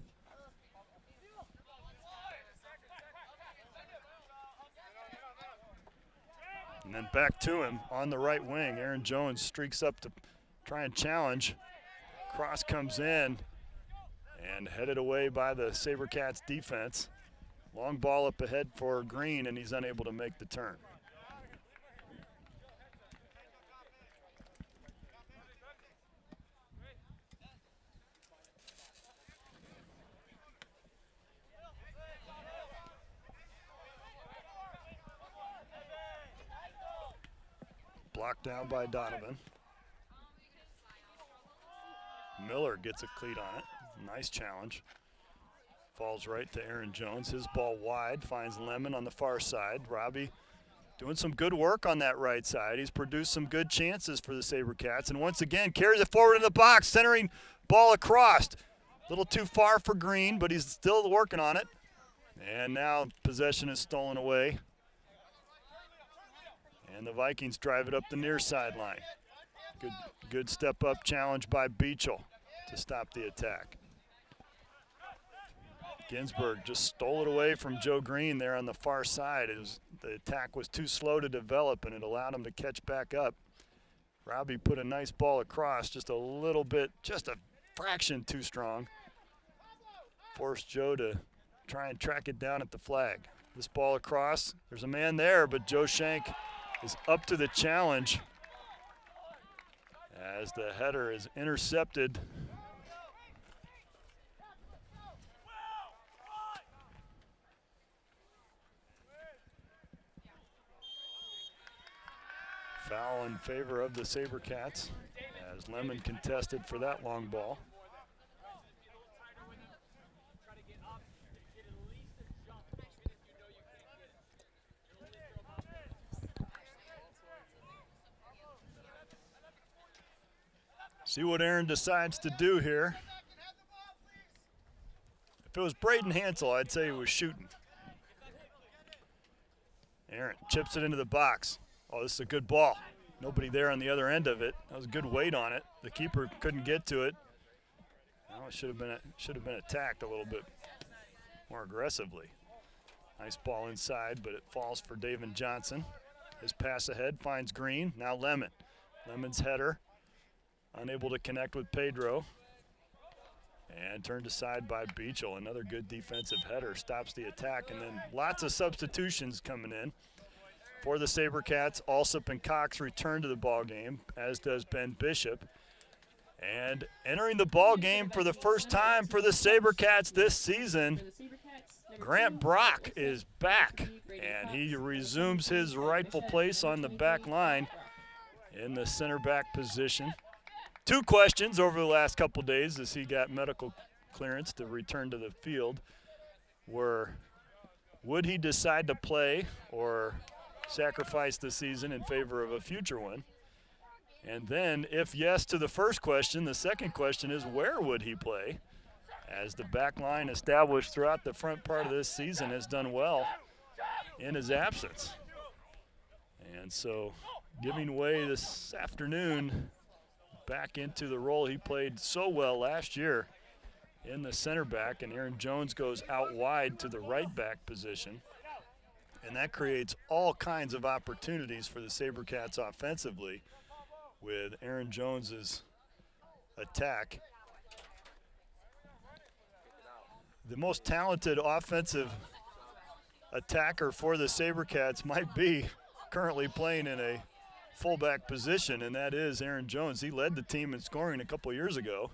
S1: And then back to him on the right wing. Aaron Jones streaks up to try and challenge. Cross comes in and headed away by the SaberCats defense. Long ball up ahead for Green, and he's unable to make the turn. Blocked down by Donovan. Miller gets a cleat on it. Nice challenge. Falls right to Aaron Jones. His ball wide, finds Lemon on the far side. Robbie doing some good work on that right side. He's produced some good chances for the SaberCats. And once again, carries it forward in the box, centering ball across. A little too far for Green, but he's still working on it. And now possession is stolen away. And the Vikings drive it up the near sideline. Good step-up challenge by Beachel to stop the attack. Ginsburg just stole it away from Joe Green there on the far side. The attack was too slow to develop, and it allowed him to catch back up. Robbie put a nice ball across, just a little bit, just a fraction too strong. Forced Joe to try and track it down at the flag. This ball across, there's a man there, but Joe Shank is up to the challenge as the header is intercepted. Foul in favor of the SaberCats as Lemon contested for that long ball. See what Aaron decides to do here. If it was Braden Hansel, I'd say he was shooting. Aaron chips it into the box. Oh, this is a good ball. Nobody there on the other end of it. That was good weight on it. The keeper couldn't get to it. Oh, it should have been attacked a little bit more aggressively. Nice ball inside, but it falls for David Johnson. His pass ahead finds Green. Now Lemon. Lemon's header. Unable to connect with Pedro. And turned aside by Beachel. Another good defensive header stops the attack. And then lots of substitutions coming in for the SaberCats. Alsop and Cox return to the ball game, as does Ben Bishop. And entering the ball game for the first time for the SaberCats this season, Grant Brock is back. And he resumes his rightful place on the back line in the center back position. Two questions over the last couple days as he got medical clearance to return to the field were, would he decide to play or sacrifice the season in favor of a future one? And then, if yes to the first question, the second question is, where would he play? As the back line established throughout the front part of this season has done well in his absence. And so giving way this afternoon back into the role he played so well last year in the center back, and Aaron Jones goes out wide to the right back position. And that creates all kinds of opportunities for the SaberCats offensively with Aaron Jones's attack. The most talented offensive attacker for the SaberCats might be currently playing in a fullback position, and that is Aaron Jones. He led the team in scoring a couple years ago.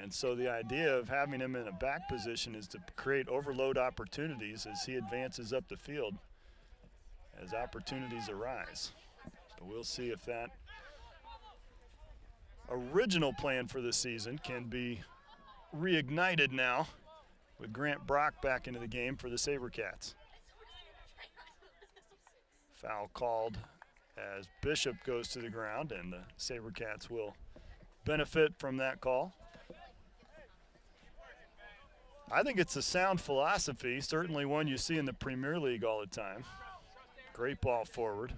S1: And so the idea of having him in a back position is to create overload opportunities as he advances up the field as opportunities arise. So we'll see if that original plan for the season can be reignited now with Grant Brock back into the game for the SaberCats. Foul called as Bishop goes to the ground, and the SaberCats will benefit from that call. I think it's a sound philosophy, certainly one you see in the Premier League all the time. Great ball forward.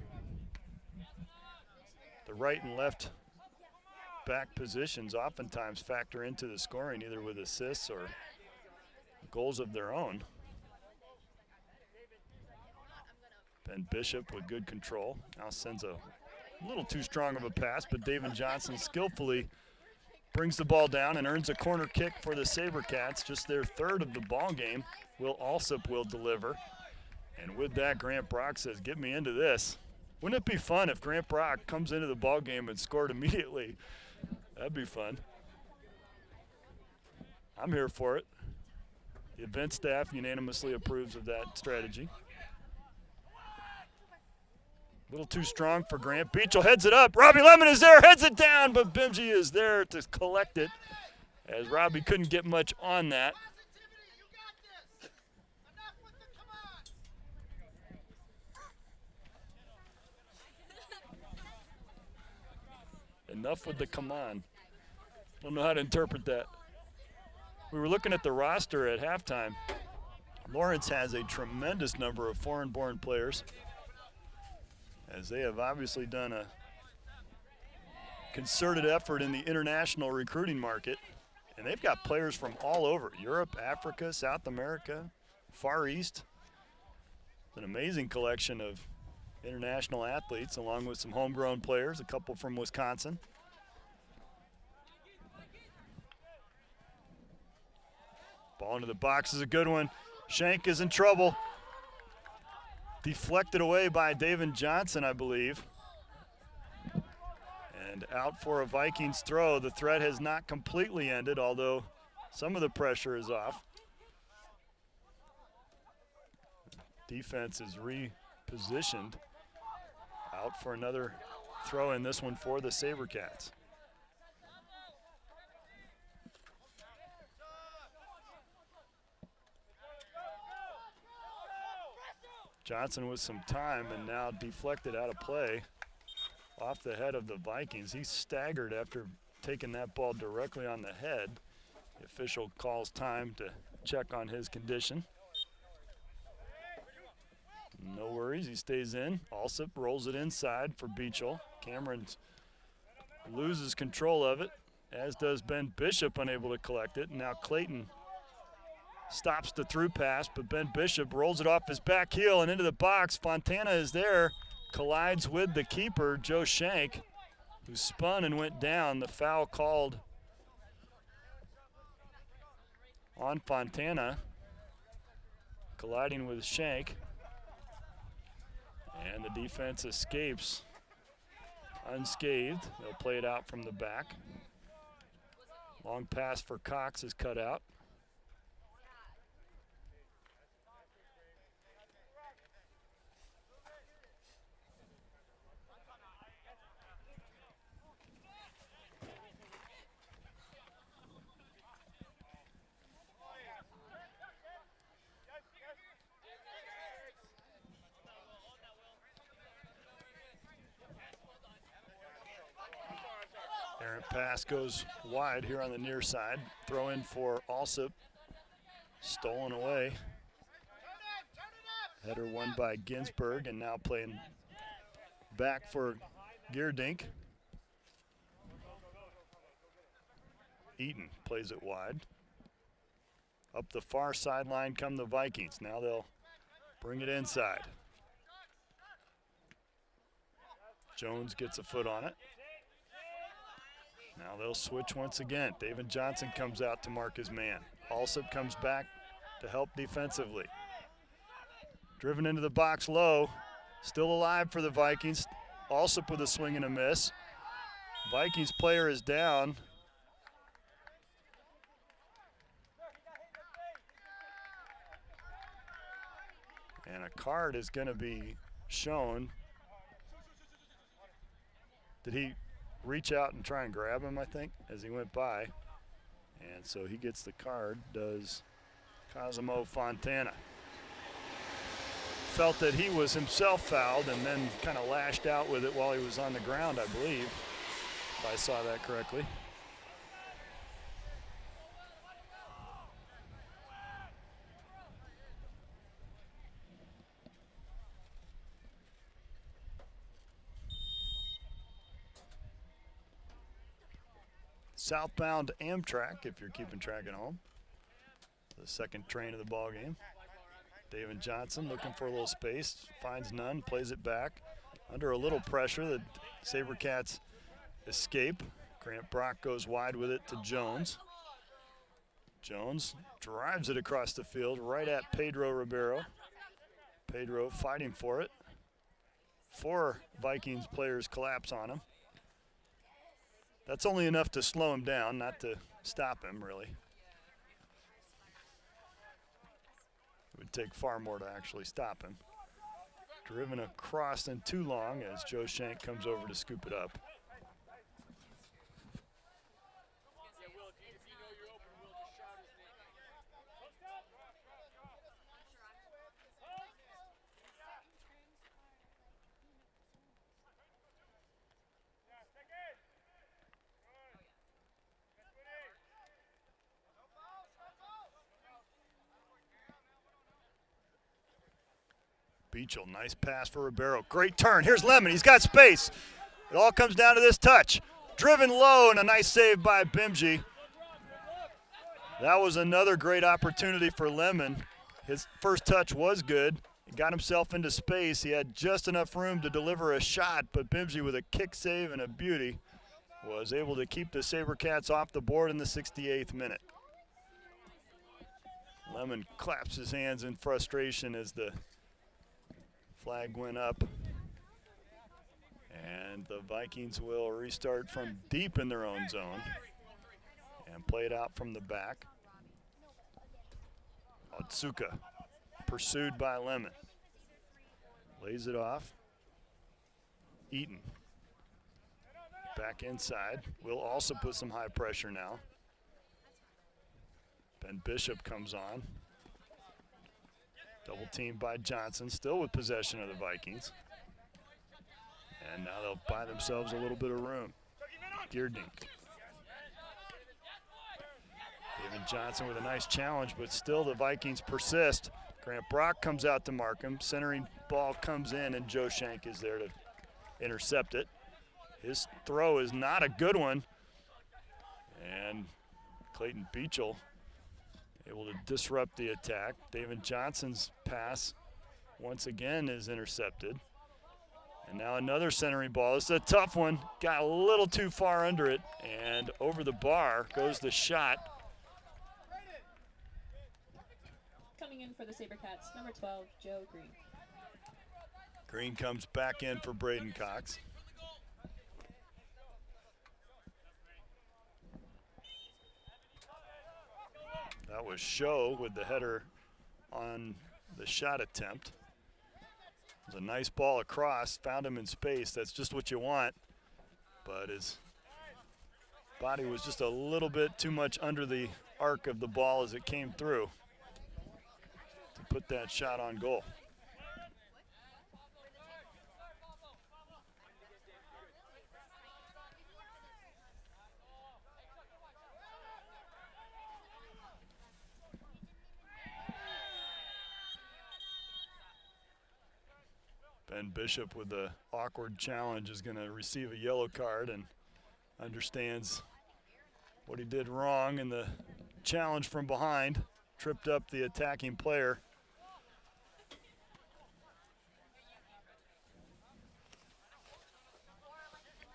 S1: The right and left back positions oftentimes factor into the scoring, either with assists or goals of their own. Ben Bishop with good control. Now sends a little too strong of a pass, but David Johnson skillfully brings the ball down and earns a corner kick for the SaberCats, just their third of the ball game. Will Alsop will deliver. And with that, Grant Brock says, get me into this. Wouldn't it be fun if Grant Brock comes into the ball game and scored immediately? That'd be fun. I'm here for it. The event staff unanimously approves of that strategy. A little too strong for Grant. Beachel heads it up. Robbie Lemon is there, heads it down, but Bimsey is there to collect it as Robbie couldn't get much on that. Enough with the come on. Don't know how to interpret that. We were looking at the roster at halftime. Lawrence has a tremendous number of foreign-born players, as they have obviously done a concerted effort in the international recruiting market. And they've got players from all over, Europe, Africa, South America, Far East. It's an amazing collection of international athletes, along with some homegrown players, a couple from Wisconsin. Ball into the box is a good one. Shank is in trouble. Deflected away by David Johnson, I believe. And out for a Vikings throw. The threat has not completely ended, although some of the pressure is off. Defense is repositioned. Out for another throw in this one for the SaberCats. Johnson with some time and now deflected out of play off the head of the Vikings. He staggered after taking that ball directly on the head. The official calls time to check on his condition. No worries, he stays in. Alsop rolls it inside for Beachel. Cameron loses control of it, as does Ben Bishop, unable to collect it. Now Clayton stops the through pass, but Ben Bishop rolls it off his back heel and into the box. Fontana is there, collides with the keeper, Joe Shank, who spun and went down. The foul called on Fontana, colliding with Shank. And the defense escapes unscathed. They'll play it out from the back. Long pass for Cox is cut out. Pass goes wide here on the near side. Throw in for Alsop. Stolen away. Header won by Ginsburg, and now playing back for Geerdink. Eaton plays it wide. Up the far sideline come the Vikings. Now they'll bring it inside. Jones gets a foot on it. Now they'll switch once again. David Johnson comes out to mark his man. Alsop comes back to help defensively. Driven into the box low. Still alive for the Vikings. Alsop with a swing and a miss. Vikings player is down. And a card is going to be shown. Did he reach out and try and grab him, I think, as he went by? And so he gets the card, does Cosimo Fontana. Felt that he was himself fouled and then kind of lashed out with it while he was on the ground, I believe, if I saw that correctly. Southbound Amtrak, if you're keeping track at home. The second train of the ball game. David Johnson looking for a little space, finds none, plays it back. Under a little pressure, the SaberCats escape. Grant Brock goes wide with it to Jones. Jones drives it across the field right at Pedro Ribeiro. Pedro fighting for it. 4 Vikings players collapse on him. That's only enough to slow him down, not to stop him, really. It would take far more to actually stop him. Driven across and too long as Joe Shank comes over to scoop it up. Beachel, nice pass for Ribeiro. Great turn. Here's Lemon. He's got space. It all comes down to this touch. Driven low and a nice save by Bimji. That was another great opportunity for Lemon. His first touch was good. He got himself into space. He had just enough room to deliver a shot, but Bimji with a kick save and a beauty was able to keep the SaberCats off the board in the 68th minute. Lemon claps his hands in frustration as the flag went up, and the Vikings will restart from deep in their own zone and play it out from the back. Otsuka pursued by Lemon. Lays it off. Eaton back inside. Will also put some high pressure now. Ben Bishop comes on. Double teamed by Johnson, still with possession of the Vikings. And now they'll buy themselves a little bit of room. Geerdink. David Johnson with a nice challenge, but still the Vikings persist. Grant Brock comes out to mark him. Centering ball comes in, and Joe Shank is there to intercept it. His throw is not a good one. And Clayton Beachel able to disrupt the attack. David Johnson's pass once again is intercepted. And now another centering ball. This is a tough one. Got a little too far under it, and over the bar goes the shot.
S3: Coming in for the SaberCats, number 12, Joe Green.
S1: Green comes back in for Braden Cox. That was Show with the header on the shot attempt. It was a nice ball across, found him in space. That's just what you want. But his body was just a little bit too much under the arc of the ball as it came through to put that shot on goal. Ben Bishop with the awkward challenge is going to receive a yellow card and understands what he did wrong in the challenge from behind. Tripped up the attacking player.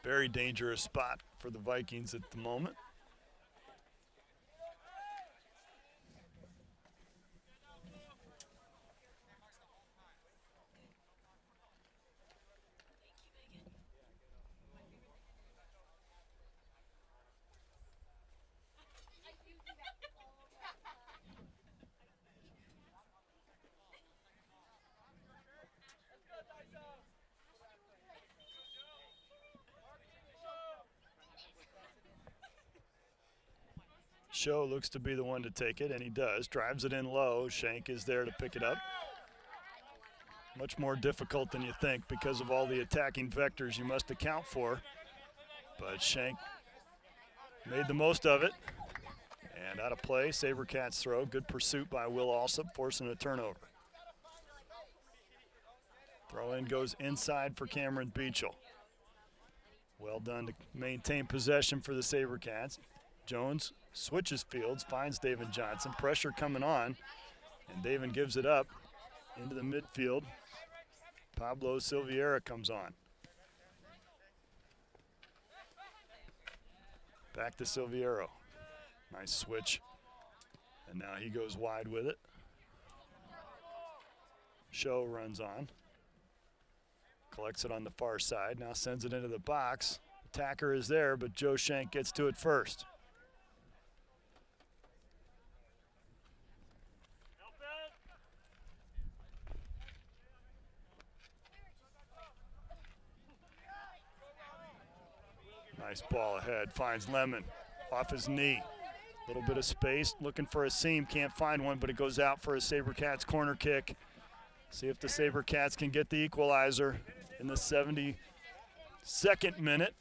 S1: Very dangerous spot for the Vikings at the moment. Show looks to be the one to take it, and he does. Drives it in low. Shank is there to pick it up. Much more difficult than you think because of all the attacking vectors you must account for. But Shank made the most of it. And out of play, SaberCats throw. Good pursuit by Will Alsop, forcing a turnover. Throw in goes inside for Cameron Beachel. Well done to maintain possession for the SaberCats. Jones switches fields, finds David Johnson. Pressure coming on, and David gives it up into the midfield. Pablo Silveira comes on. Back to Silveiro. Nice switch. And now he goes wide with it. Show runs on. Collects it on the far side. Now sends it into the box. Attacker is there, but Joe Shank gets to it first. Nice ball ahead, finds Lemon off his knee. A little bit of space, looking for a seam, can't find one, but it goes out for a SaberCats corner kick. See if the SaberCats can get the equalizer in the 72nd minute.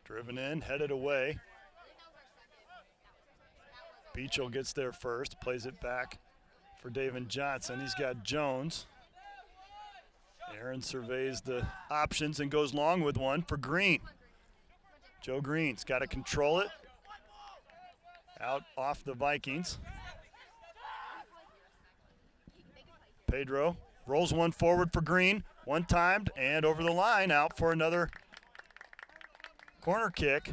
S1: Driven in, headed away. Beachel gets there first, plays it back for David Johnson. He's got Jones. Aaron surveys the options and goes long with one for Green. Joe Green's got to control it. Out off the Vikings. Pedro rolls one forward for Green. One timed and over the line, out for another corner kick.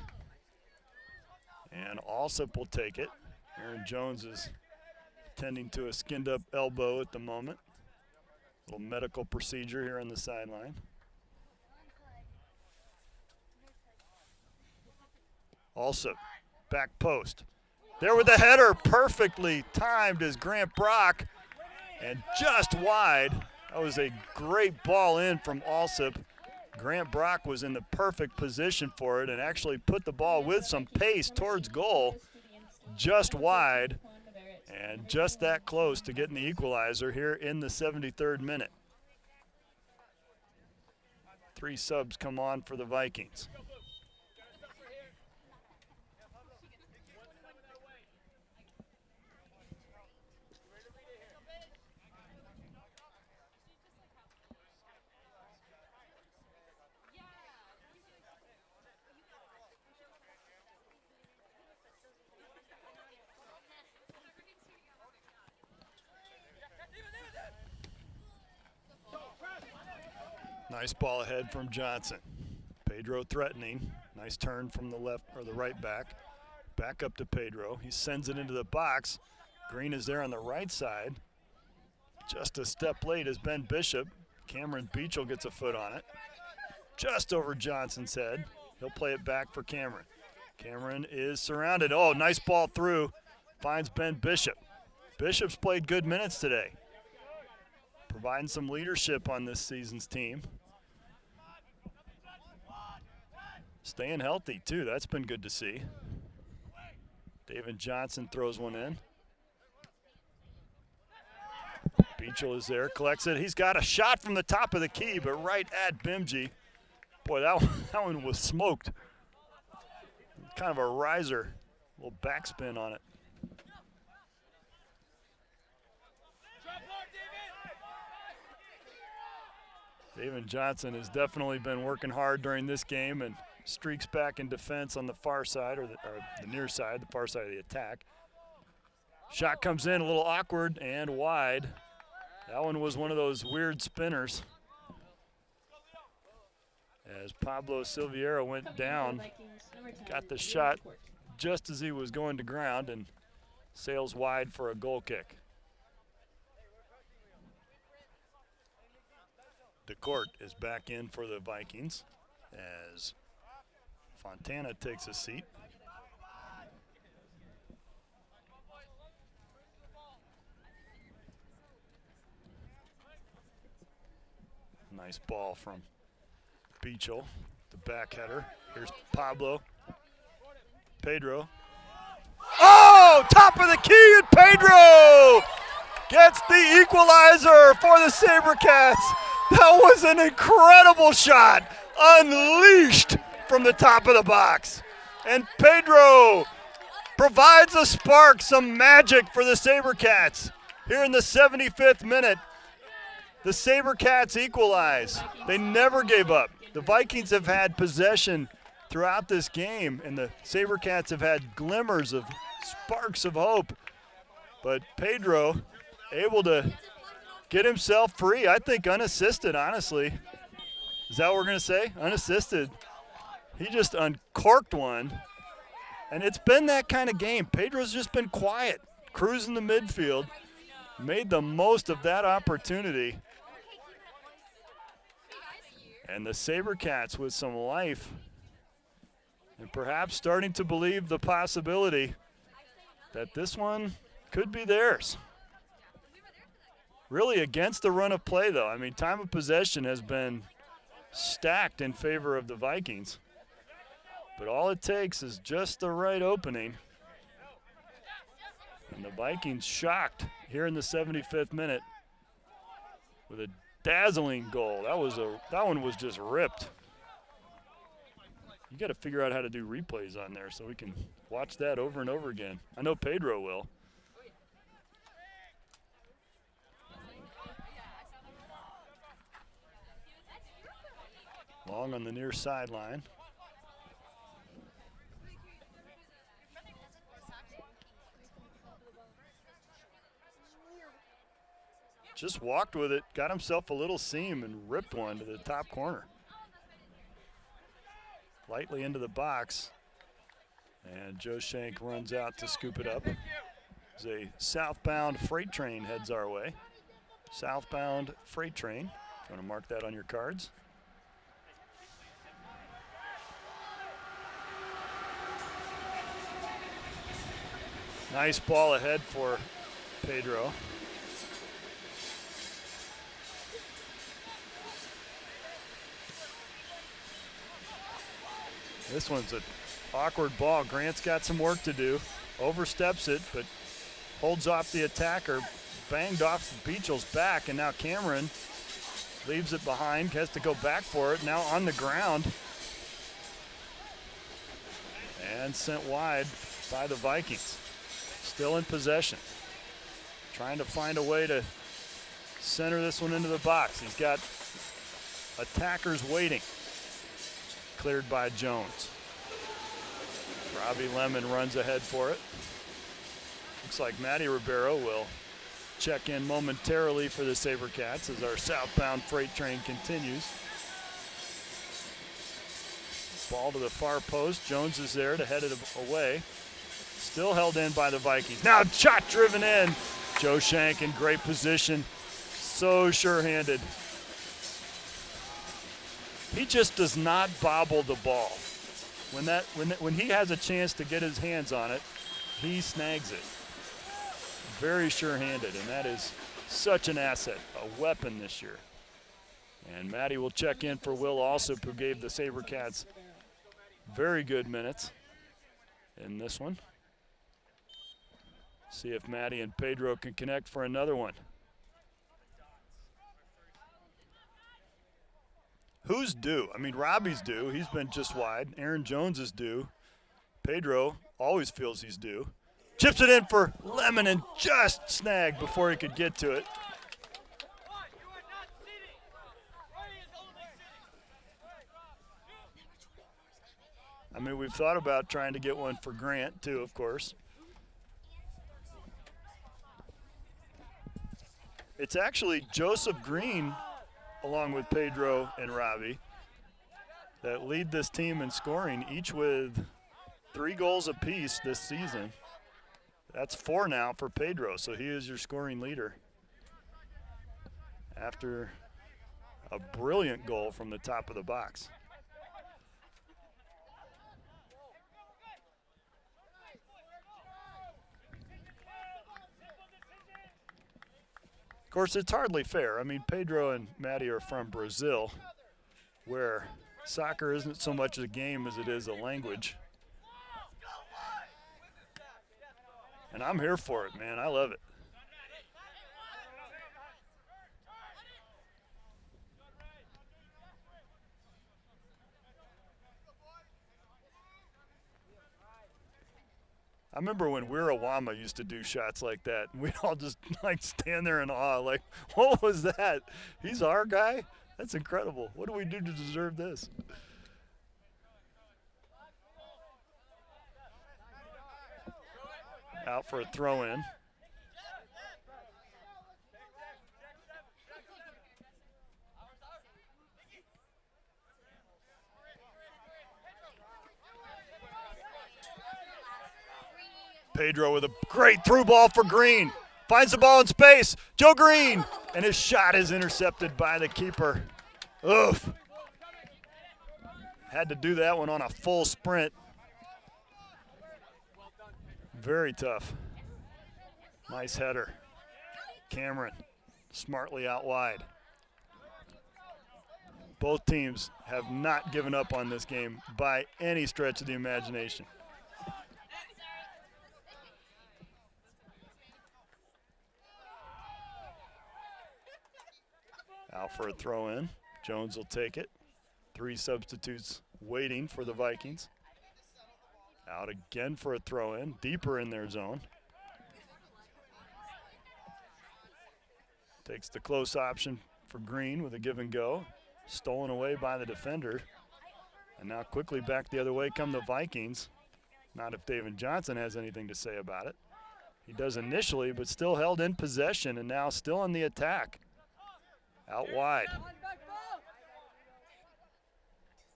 S1: And Alsop will take it. Aaron Jones is tending to a skinned up elbow at the moment. Little medical procedure here on the sideline. Alsop, back post. There with the header, perfectly timed is Grant Brock, and just wide. That was a great ball in from Alsop. Grant Brock was in the perfect position for it and actually put the ball with some pace towards goal, just wide, and just that close to getting the equalizer here in the 73rd minute. 3 subs come on for the Vikings. Nice ball ahead from Johnson. Pedro threatening. Nice turn from the left or the right back. Back up to Pedro. He sends it into the box. Green is there on the right side. Just a step late is Ben Bishop. Cameron Beachel gets a foot on it. Just over Johnson's head. He'll play it back for Cameron. Cameron is surrounded. Oh, nice ball through. Finds Ben Bishop. Bishop's played good minutes today, providing some leadership on this season's team. Staying healthy, too. That's been good to see. David Johnson throws one in. Beachel is there, collects it. He's got a shot from the top of the key, but right at Bimji. Boy, that one was smoked. Kind of a riser, a little backspin on it. David Johnson has definitely been working hard during this game and streaks back in defense on the far side, or the near side, the far side of the attack. Shot comes in a little awkward and wide. That one was one of those weird spinners. As Pablo Silveira went down, got the shot just as he was going to ground and sails wide for a goal kick. DeCourt is back in for the Vikings as Fontana takes a seat. Nice ball from Beachel, the back header. Here's Pablo. Pedro. Oh, top of the key, and Pedro gets the equalizer for the SaberCats. That was an incredible shot, unleashed from the top of the box. And Pedro provides a spark, some magic for the SaberCats. Here in the 75th minute, the SaberCats equalize. They never gave up. The Vikings have had possession throughout this game, and the SaberCats have had glimmers of sparks of hope. But Pedro able to get himself free, I think unassisted, honestly. Is that what we're going to say? Unassisted. He just uncorked one. And it's been that kind of game. Pedro's just been quiet, cruising the midfield, made the most of that opportunity. And the SaberCats with some life and perhaps starting to believe the possibility that this one could be theirs. Really against the run of play, though. I mean, time of possession has been stacked in favor of the Vikings. But all it takes is just the right opening. And the Vikings shocked here in the 75th minute with a dazzling goal. That one was just ripped. You got to figure out how to do replays on there so we can watch that over and over again. I know Pedro will. Long on the near sideline. Just walked with it, got himself a little seam and ripped one to the top corner. Lightly into the box. And Joe Shank runs out to scoop it up. As a southbound freight train heads our way. Southbound freight train. If you want to mark that on your cards. Nice ball ahead for Pedro. This one's an awkward ball. Grant's got some work to do. Oversteps it, but holds off the attacker. Banged off Beachel's back, and now Cameron leaves it behind. Has to go back for it. Now on the ground. And sent wide by the Vikings. Still in possession. Trying to find a way to center this one into the box. He's got attackers waiting. Cleared by Jones. Robbie Lemon runs ahead for it. Looks like Matty Ribeiro will check in momentarily for the SaberCats as our southbound freight train continues. Ball to the far post. Jones is there to head it away. Still held in by the Vikings. Now shot driven in. Joe Shank in great position. So sure-handed. He just does not bobble the ball. When he has a chance to get his hands on it, he snags it. Very sure-handed, and that is such an asset, a weapon this year. And Matty will check in for Will Alsop, who gave the SaberCats very good minutes in this one. See if Matty and Pedro can connect for another one. who's due? I mean, Robbie's due. He's been just wide. Aaron Jones is due. Pedro always feels he's due. Chips it in for Lemon and just snagged before he could get to it. I mean, we've thought about trying to get one for Grant, too, of course. It's actually Joseph Green, along with Pedro and Robbie, that lead this team in scoring, each with 3 goals apiece this season. That's 4 now for Pedro, so he is your scoring leader after a brilliant goal from the top of the box. Of course, it's hardly fair. I mean, Pedro and Matty are from Brazil, where soccer isn't so much a game as it is a language. And I'm here for it, man. I love it. I remember when Wirawama used to do shots like that, and we'd all just like stand there in awe, like, what was that? He's our guy? That's incredible. What do we do to deserve this? Out for a throw-in. Pedro with a great through ball for Green. Finds the ball in space. Joe Green. And his shot is intercepted by the keeper. Oof. Had to do that one on a full sprint. Very tough. Nice header. Cameron smartly out wide. Both teams have not given up on this game by any stretch of the imagination. Out for a throw-in. Jones will take it. 3 substitutes waiting for the Vikings. Out again for a throw-in, deeper in their zone. Takes the close option for Green with a give and go. Stolen away by the defender. And now quickly back the other way come the Vikings. Not if David Johnson has anything to say about it. He does initially, but still held in possession and now still on the attack. Out wide.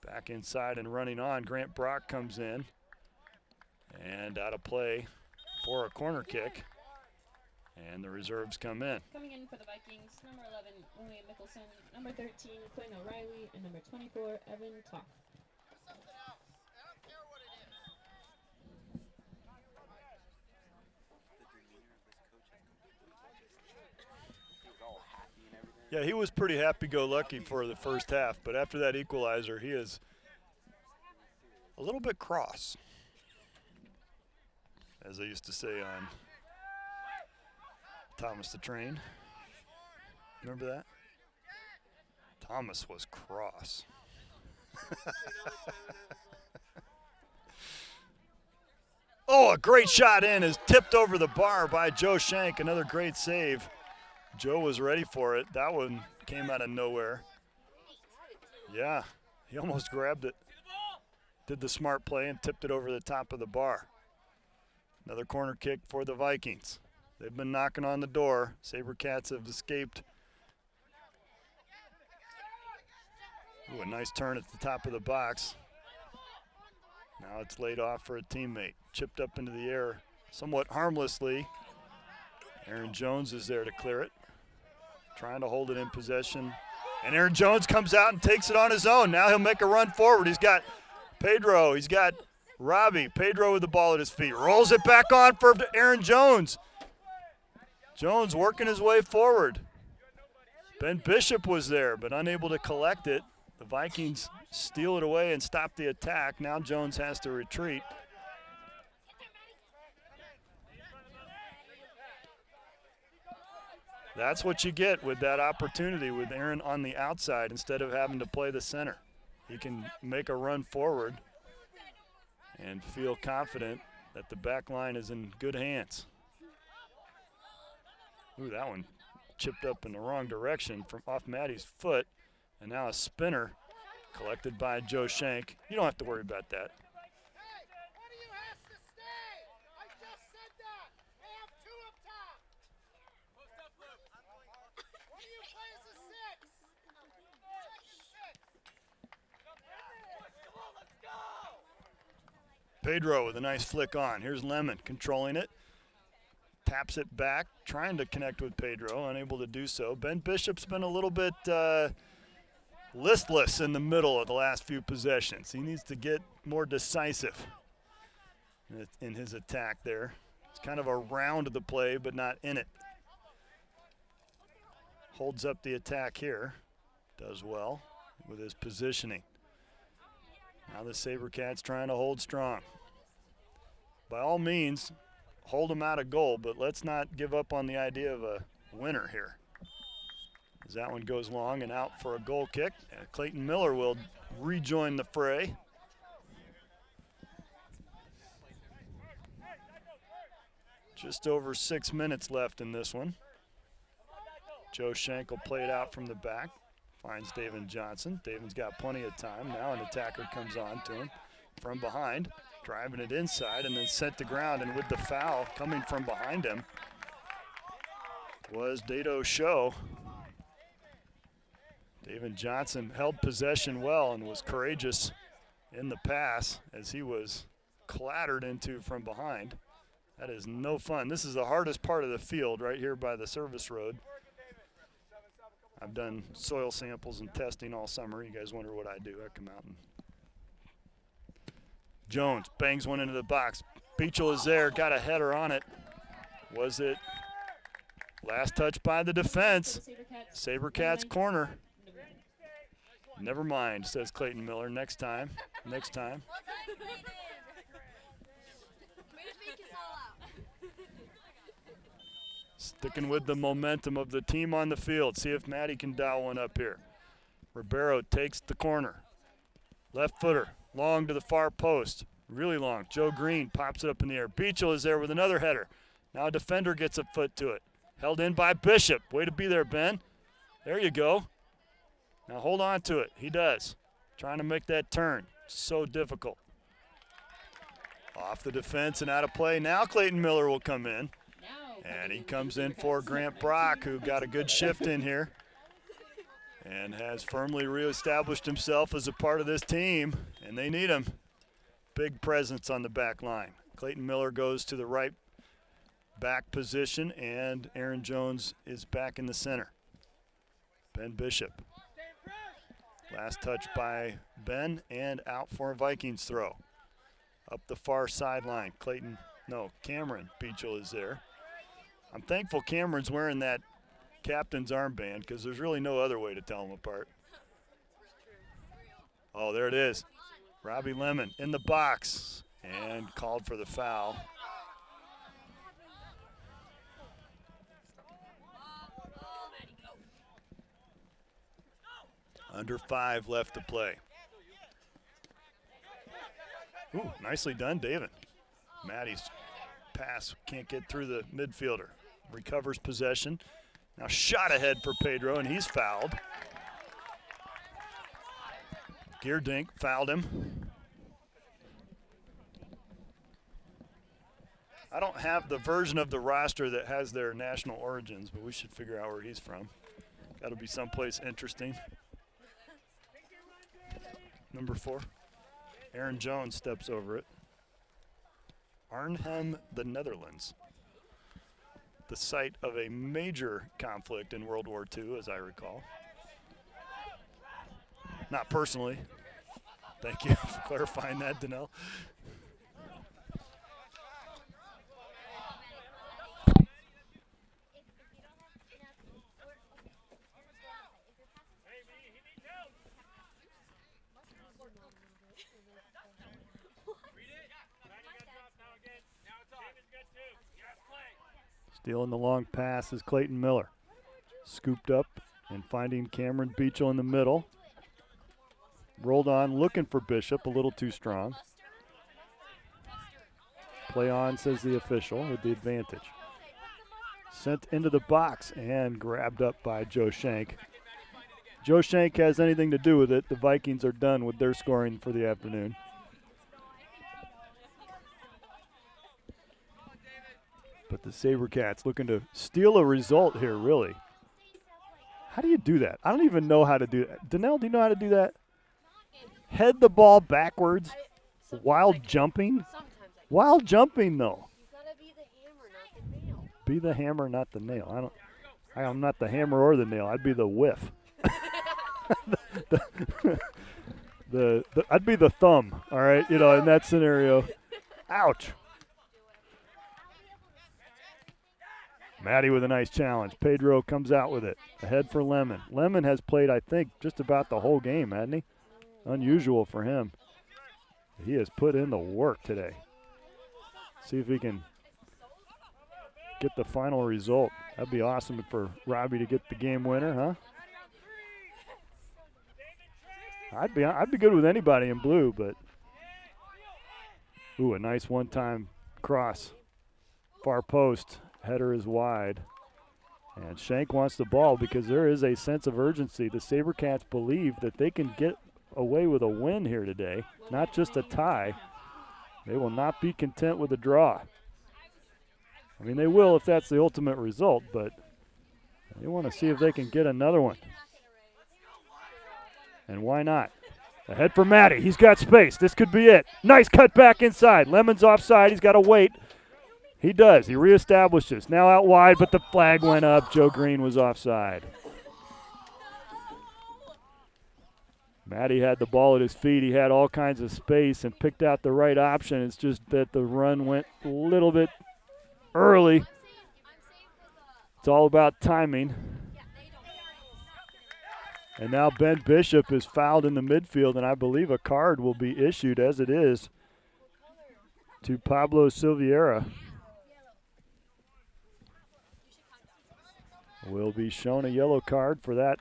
S1: Back inside and running on. Grant Brock comes in. And out of play for a corner kick. And the reserves come in.
S3: Coming in for the Vikings, number 11, William Mickelson, number 13, Quinn O'Reilly, and number 24, Evan Toth.
S1: Yeah, he was pretty happy-go-lucky for the first half, but after that equalizer, he is a little bit cross, as they used to say on Thomas the Train. Remember that? Thomas was cross. Oh, a great shot in is tipped over the bar by Joe Shank. Another great save. Joe was ready for it. That one came out of nowhere. Yeah, he almost grabbed it. Did the smart play and tipped it over the top of the bar. Another corner kick for the Vikings. They've been knocking on the door. SaberCats have escaped. Ooh, a nice turn at the top of the box. Now it's laid off for a teammate. Chipped up into the air somewhat harmlessly. Aaron Jones is there to clear it. Trying to hold it in possession. And Aaron Jones comes out and takes it on his own. Now he'll make a run forward. He's got Pedro. He's got Robbie. Pedro with the ball at his feet. Rolls it back on for Aaron Jones. Jones working his way forward. Ben Bishop was there, but unable to collect it. The Vikings steal it away and stop the attack. Now Jones has to retreat. That's what you get with that opportunity with Aaron on the outside instead of having to play the center. He can make a run forward and feel confident that the back line is in good hands. Ooh, that one chipped up in the wrong direction from off Maddie's foot, and now a spinner collected by Joe Shank. You don't have to worry about that. Pedro with a nice flick on. Here's Lemon controlling it. Taps it back, trying to connect with Pedro, unable to do so. Ben Bishop's been a little bit listless in the middle of the last few possessions. He needs to get more decisive in his attack there. It's kind of around the play, but not in it. Holds up the attack here. Does well with his positioning. Now the SaberCats trying to hold strong. By all means, hold them out of goal, but let's not give up on the idea of a winner here. As that one goes long and out for a goal kick. Clayton Miller will rejoin the fray. Just over 6 minutes left in this one. Joe Shank will play it out from the back. Finds David Johnson. David's got plenty of time. Now an attacker comes on to him from behind, driving it inside and then sent to ground. And with the foul coming from behind him was Dado Show. David Johnson held possession well and was courageous in the pass as he was clattered into from behind. That is no fun. This is the hardest part of the field right here by the service road. I've done soil samples and testing all summer. You guys wonder what I do. I come out and Jones bangs one into the box. Beachel is there, got a header on it. Was it last touch by the defense? SaberCats corner. Never mind, says Clayton Miller. Next time. Next time. Sticking with the momentum of the team on the field. See if Maddie can dial one up here. Ribeiro takes the corner. Left footer, long to the far post. Really long. Joe Green pops it up in the air. Beachel is there with another header. Now a defender gets a foot to it. Held in by Bishop. Way to be there, Ben. There you go. Now hold on to it. He does. Trying to make that turn. So difficult. Off the defense and out of play. Now Clayton Miller will come in. And he comes in for Grant Brock, who got a good shift in here and has firmly reestablished himself as a part of this team, and they need him. Big presence on the back line. Clayton Miller goes to the right back position, and Aaron Jones is back in the center. Ben Bishop. Last touch by Ben, and out for a Vikings throw. Up the far sideline, Cameron Beachel is there. I'm thankful Cameron's wearing that captain's armband because there's really no other way to tell them apart. Oh, there it is. Robbie Lemon in the box and called for the foul. Under 5 left to play. Ooh, nicely done, David. Maddie's pass can't get through the midfielder. Recovers possession. Now shot ahead for Pedro, and he's fouled. Geerdink fouled him. I don't have the version of the roster that has their national origins, but we should figure out where he's from. Got to be someplace interesting. Number 4. Aaron Jones steps over it. Arnhem, the Netherlands. The site of a major conflict in World War II, as I recall. Not personally. Thank you for clarifying that, Danelle. Stealing the long pass is Clayton Miller. Scooped up and finding Cameron Beachel in the middle. Rolled on, looking for Bishop, a little too strong. Play on, says the official, with the advantage. Sent into the box and grabbed up by Joe Shank. Joe Shank has anything to do with it. The Vikings are done with their scoring for the afternoon. But the SaberCats looking to steal a result here, really. How do you do that? I don't even know how to do that. Danelle, do you know how to do that? Head the ball backwards while jumping? While jumping, though. Be the hammer, not the nail. I'm not the hammer or the nail. I'd be the whiff. I'd be the thumb, all right, in that scenario. Ouch. Maddie with a nice challenge. Pedro comes out with it. Ahead for Lemon. Lemon has played, I think, just about the whole game, hasn't he? Unusual for him. He has put in the work today. See if he can get the final result. That'd be awesome for Robbie to get the game winner, huh? I'd be good with anybody in blue, but ooh, a nice one-time cross. Far post. Header is wide. And Shank wants the ball because there is a sense of urgency. The SaberCats believe that they can get away with a win here today, not just a tie. They will not be content with a draw. I mean, they will if that's the ultimate result, but they want to see if they can get another one. And why not? Ahead for Matty. He's got space. This could be it. Nice cut back inside. Lemon's offside. He's got to wait. He does. He reestablishes. Now out wide, but the flag went up. Joe Green was offside. Matty had the ball at his feet. He had all kinds of space and picked out the right option. It's just that the run went a little bit early. It's all about timing. And now Ben Bishop is fouled in the midfield, and I believe a card will be issued, as it is, to Pablo Silveira. Will be shown a yellow card for that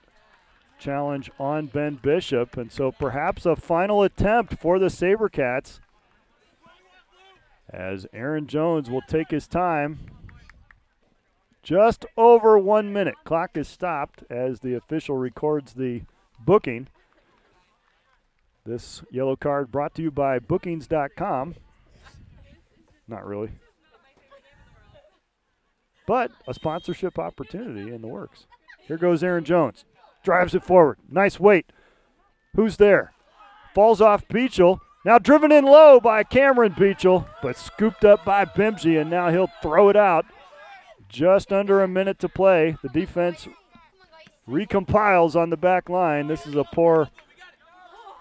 S1: challenge on Ben Bishop, and so perhaps a final attempt for the SaberCats as Aaron Jones will take his time. Just over 1 minute. Clock is stopped as the official records the booking. This yellow card brought to you by bookings.com. Not really. But a sponsorship opportunity in the works. Here goes Aaron Jones. Drives it forward. Nice weight. Who's there? Falls off Beachel. Now driven in low by Cameron Beachel, but scooped up by Bimji, and now he'll throw it out. Just under a minute to play. The defense recompiles on the back line. This is a poor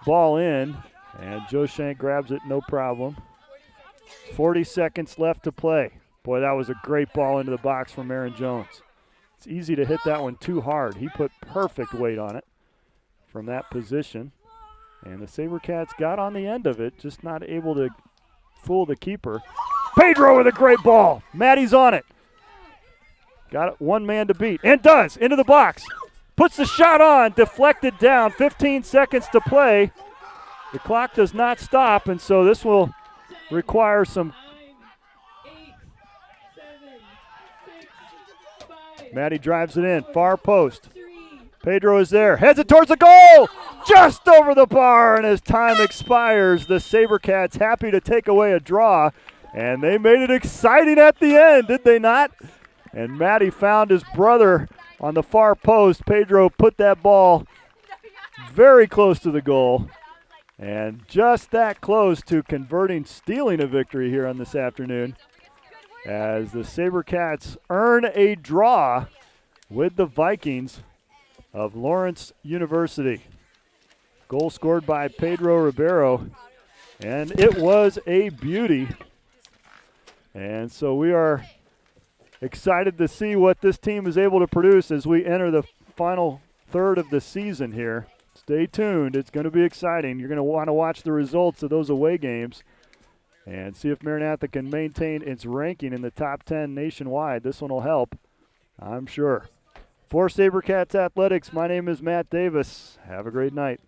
S1: ball in, and Joe Shank grabs it, no problem. 40 seconds left to play. Boy, that was a great ball into the box from Aaron Jones. It's easy to hit that one too hard. He put perfect weight on it from that position. And the SaberCats got on the end of it, just not able to fool the keeper. Pedro with a great ball. Matty's on it. Got it, one man to beat, and does, into the box. Puts the shot on, deflected down, 15 seconds to play. The clock does not stop, and so this will require some.
S3: 9, 8, 7, 6, 5,
S1: Matty drives it in, far post.
S3: 3,
S1: Pedro is there, heads it towards the goal, just over the bar, and as time expires, the SaberCats happy to take away a draw, and they made it exciting at the end, did they not? And Matty found his brother on the far post. Pedro put that ball very close to the goal, and just that close to stealing a victory here on this afternoon, as the SaberCats earn a draw with the Vikings of Lawrence University. Goal scored by Pedro Ribeiro, and it was a beauty. And so we are excited to see what this team is able to produce as we enter the final third of the season here. Stay tuned. It's going to be exciting. You're going to want to watch the results of those away games and see if Maranatha can maintain its ranking in the top 10 nationwide. This one will help, I'm sure. For SaberCats Athletics, my name is Matt Davis. Have a great night.